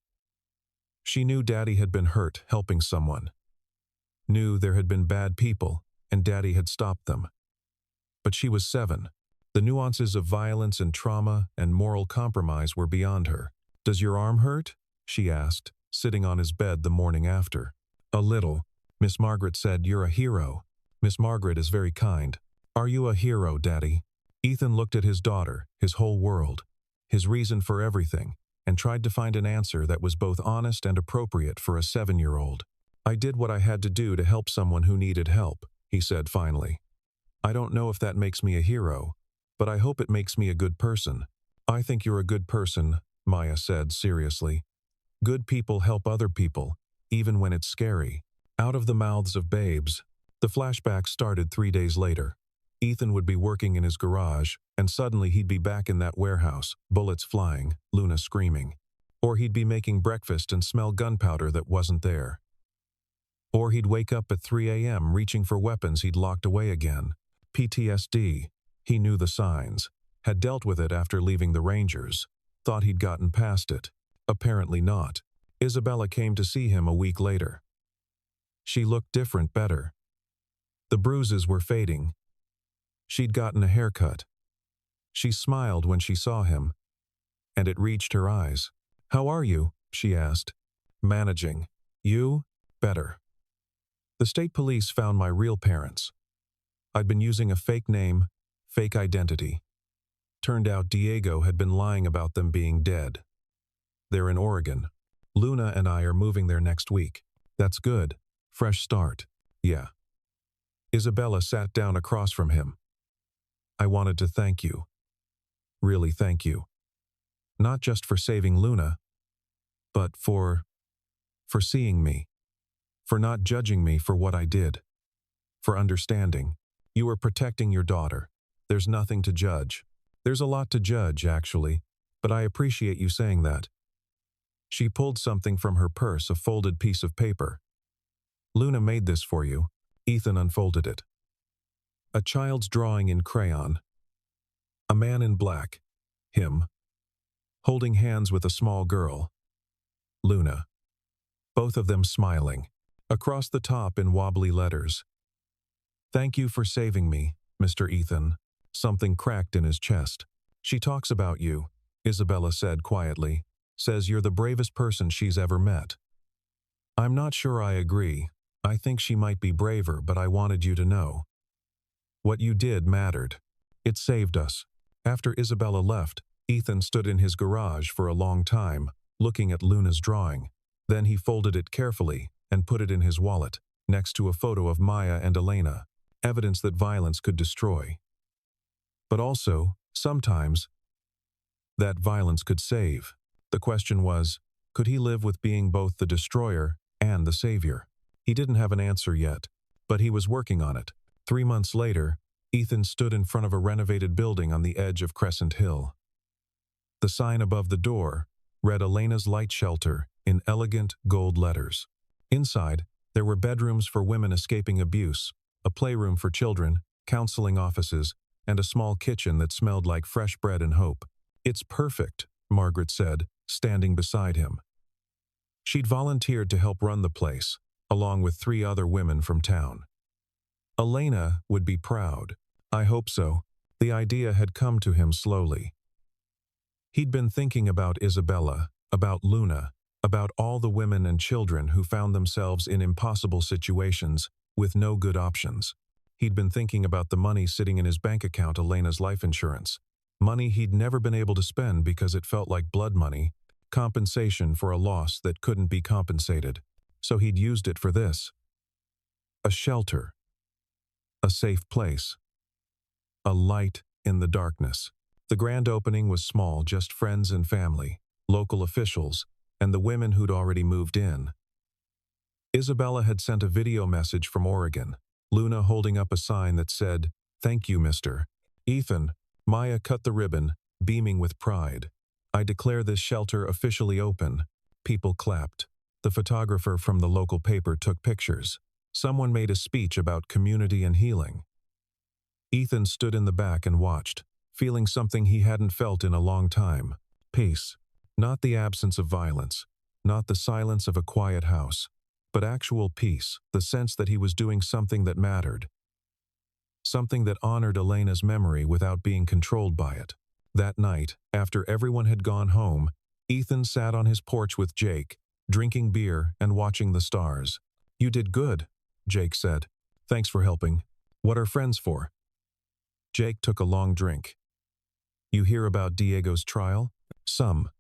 She knew Daddy had been hurt helping someone. Knew there had been bad people, and Daddy had stopped them. But she was 7. The nuances of violence and trauma and moral compromise were beyond her. Does your arm hurt? She asked, sitting on his bed the morning after. A little. Miss Margaret said, you're a hero. Miss Margaret is very kind. Are you a hero, Daddy? Ethan looked at his daughter, his whole world, his reason for everything, and tried to find an answer that was both honest and appropriate for a 7-year-old. I did what I had to do to help someone who needed help, he said finally. I don't know if that makes me a hero, but I hope it makes me a good person. I think you're a good person, Maya said seriously. Good people help other people, even when it's scary. Out of the mouths of babes. The flashback started 3 days later. Ethan would be working in his garage, and suddenly he'd be back in that warehouse, bullets flying, Luna screaming. Or he'd be making breakfast and smell gunpowder that wasn't there. Or he'd wake up at 3 a.m. reaching for weapons he'd locked away again. PTSD. He knew the signs. Had dealt with it after leaving the Rangers. Thought he'd gotten past it. Apparently not. Isabella came to see him a week later. She looked different, better. The bruises were fading. She'd gotten a haircut. She smiled when she saw him, and it reached her eyes. How are you? She asked. Managing. You? Better. The state police found my real parents. I'd been using a fake name, fake identity. Turned out Diego had been lying about them being dead. They're in Oregon. Luna and I are moving there next week. That's good. Fresh start. Yeah. Isabella sat down across from him. I wanted to thank you. Really thank you. Not just for saving Luna, but for seeing me. For not judging me for what I did. For understanding. You were protecting your daughter. There's nothing to judge. There's a lot to judge, actually, but I appreciate you saying that. She pulled something from her purse, a folded piece of paper. Luna made this for you. Ethan unfolded it. A child's drawing in crayon. A man in black. Him. Holding hands with a small girl. Luna. Both of them smiling. Across the top in wobbly letters. Thank you for saving me, Mr. Ethan. Something cracked in his chest. She talks about you, Isabella said quietly. Says you're the bravest person she's ever met. I'm not sure I agree. I think she might be braver, but I wanted you to know. What you did mattered. It saved us. After Isabella left, Ethan stood in his garage for a long time, looking at Luna's drawing. Then he folded it carefully and put it in his wallet, next to a photo of Maya and Elena, evidence that violence could destroy. But also, sometimes, that violence could save. The question was, could he live with being both the destroyer and the savior? He didn't have an answer yet, but he was working on it. 3 months later, Ethan stood in front of a renovated building on the edge of Crescent Hill. The sign above the door read Elena's Light Shelter in elegant gold letters. Inside, there were bedrooms for women escaping abuse, a playroom for children, counseling offices, and a small kitchen that smelled like fresh bread and hope. "It's perfect," Margaret said, standing beside him. She'd volunteered to help run the place, along with 3 other women from town. Elena would be proud. I hope so. The idea had come to him slowly. He'd been thinking about Isabella, about Luna, about all the women and children who found themselves in impossible situations with no good options. He'd been thinking about the money sitting in his bank account, Elena's life insurance. Money he'd never been able to spend because it felt like blood money, compensation for a loss that couldn't be compensated. So he'd used it for this. A shelter. A safe place. A light in the darkness. The grand opening was small, just friends and family, local officials, and the women who'd already moved in. Isabella had sent a video message from Oregon, Luna holding up a sign that said, "Thank you, Mr. Ethan." Maya cut the ribbon, beaming with pride. "I declare this shelter officially open." People clapped. The photographer from the local paper took pictures. Someone made a speech about community and healing. Ethan stood in the back and watched, feeling something he hadn't felt in a long time. Peace. Not the absence of violence, not the silence of a quiet house, but actual peace, the sense that he was doing something that mattered. Something that honored Elena's memory without being controlled by it. That night, after everyone had gone home, Ethan sat on his porch with Jake, drinking beer and watching the stars. "You did good," Jake said. "Thanks for helping. What are friends for?" Jake took a long drink. "You hear about Diego's trial?" "Some.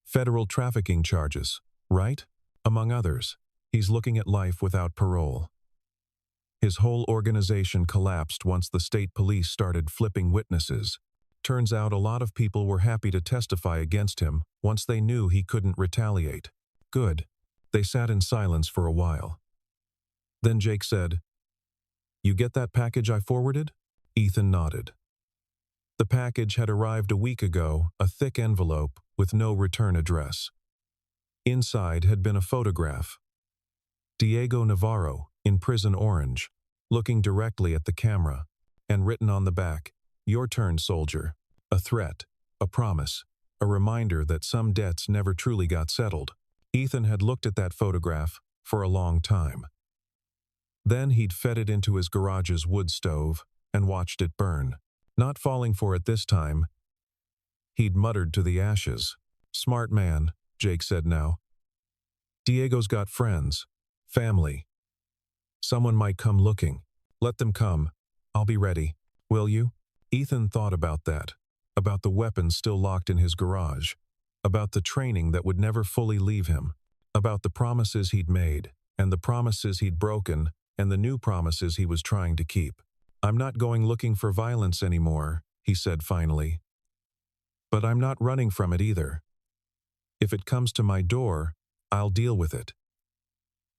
Federal trafficking charges, right? Among others. He's looking at life without parole. His whole organization collapsed once the state police started flipping witnesses. Turns out a lot of people were happy to testify against him once they knew he couldn't retaliate. Good." They sat in silence for a while. Then Jake said, "You get that package I forwarded?" Ethan nodded. The package had arrived a week ago, a thick envelope with no return address. Inside had been a photograph. Diego Navarro, in Prison Orange, looking directly at the camera, and written on the back, "Your turn, soldier." A threat, a promise, a reminder that some debts never truly got settled. Ethan had looked at that photograph for a long time. Then he'd fed it into his garage's wood stove and watched it burn. Not falling for it this time, he'd muttered to the ashes. "Smart man," Jake said now. "Diego's got friends, family. Someone might come looking. Let them come. I'll be ready. Will you?" Ethan thought about that, about the weapons still locked in his garage, about the training that would never fully leave him, about the promises he'd made, and the promises he'd broken, and the new promises he was trying to keep. "I'm not going looking for violence anymore," he said finally. "But I'm not running from it either. If it comes to my door, I'll deal with it.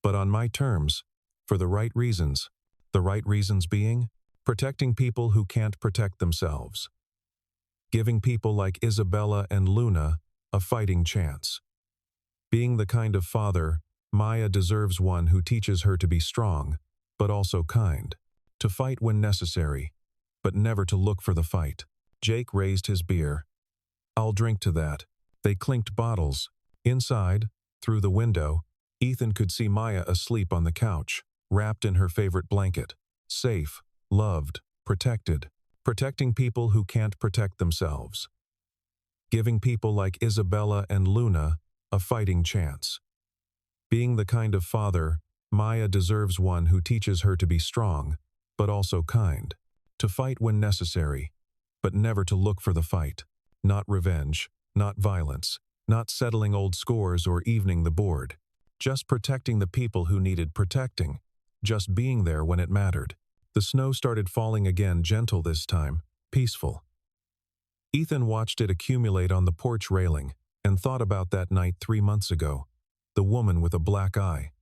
But on my terms, for the right reasons. The right reasons being, protecting people who can't protect themselves. Giving people like Isabella and Luna a fighting chance. Being the kind of father Maya deserves, one who teaches her to be strong, but also kind. To fight when necessary, but never to look for the fight." Jake raised his beer. "I'll drink to that." They clinked bottles. Inside, through the window, Ethan could see Maya asleep on the couch, wrapped in her favorite blanket. Safe, loved, protected. Protecting people who can't protect themselves. Giving people like Isabella and Luna a fighting chance. Being the kind of father Maya deserves, one who teaches her to be strong, but also kind. To fight when necessary, but never to look for the fight. Not revenge, not violence, not settling old scores or evening the board. Just protecting the people who needed protecting. Just being there when it mattered. The snow started falling again, gentle this time, peaceful. Ethan watched it accumulate on the porch railing and thought about that night 3 months ago. The woman with a black eye.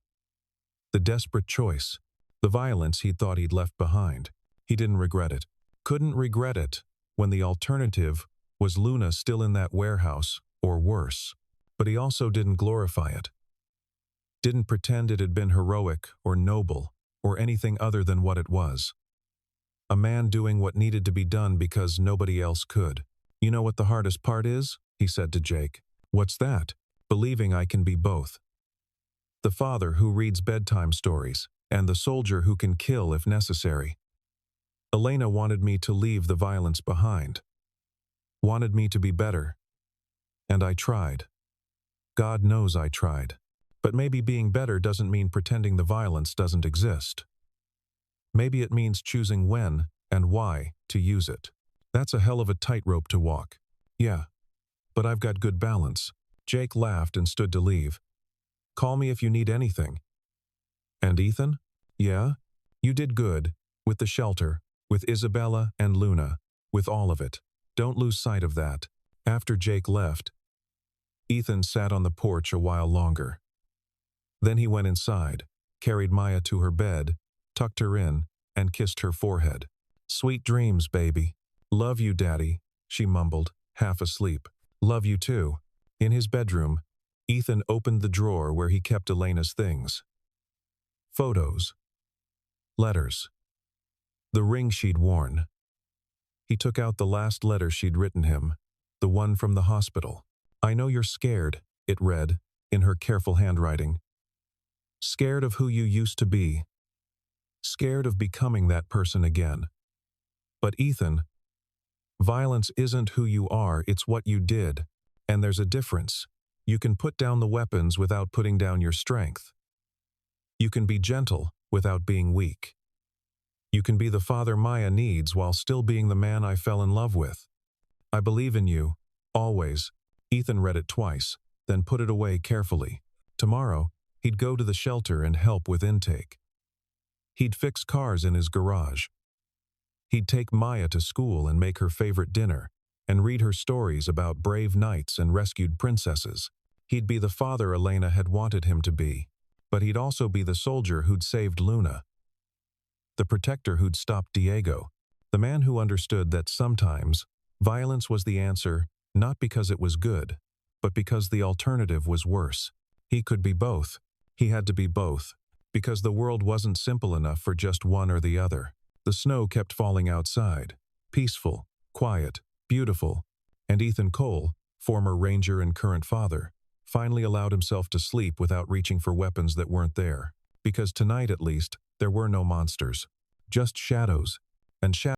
The desperate choice. The violence he'd thought he'd left behind. He didn't regret it. Couldn't regret it when the alternative was Luna still in that warehouse, or worse. But he also didn't glorify it. Didn't pretend it had been heroic or noble or anything other than what it was. A man doing what needed to be done because nobody else could. You know what the hardest part is? He said to Jake. What's that? Believing I can be both. The father who reads bedtime stories, and the soldier who can kill if necessary. Elena wanted me to leave the violence behind. Wanted me to be better. And I tried. God knows I tried. But maybe being better doesn't mean pretending the violence doesn't exist. Maybe it means choosing when and why to use it. That's a hell of a tightrope to walk. Yeah, but I've got good balance. Jake laughed and stood to leave. Call me if you need anything. And Ethan? Yeah? You did good. With the shelter, with Isabella and Luna, with all of it. Don't lose sight of that. After Jake left, Ethan sat on the porch a while longer. Then he went inside, carried Maya to her bed, tucked her in, and kissed her forehead. Sweet dreams, baby. Love you, Daddy, she mumbled, half asleep. Love you too. In his bedroom, Ethan opened the drawer where he kept Elena's things. Photos. Letters. The ring she'd worn. He took out the last letter she'd written him, the one from the hospital. I know you're scared, it read, in her careful handwriting. Scared of who you used to be. Scared of becoming that person again. But Ethan, violence isn't who you are, it's what you did. And there's a difference. You can put down the weapons without putting down your strength. You can be gentle without being weak. You can be the father Maya needs while still being the man I fell in love with. I believe in you, always. Ethan read it twice, then put it away carefully. Tomorrow, he'd go to the shelter and help with intake. He'd fix cars in his garage. He'd take Maya to school and make her favorite dinner, and read her stories about brave knights and rescued princesses. He'd be the father Elena had wanted him to be, but he'd also be the soldier who'd saved Luna. The protector who'd stopped Diego, the man who understood that sometimes violence was the answer, not because it was good, but because the alternative was worse. He could be both. He had to be both, because the world wasn't simple enough for just one or the other. The snow kept falling outside, peaceful, quiet, beautiful, and Ethan Cole, former ranger and current father, finally allowed himself to sleep without reaching for weapons that weren't there, because tonight at least, there were no monsters, just shadows, and shadows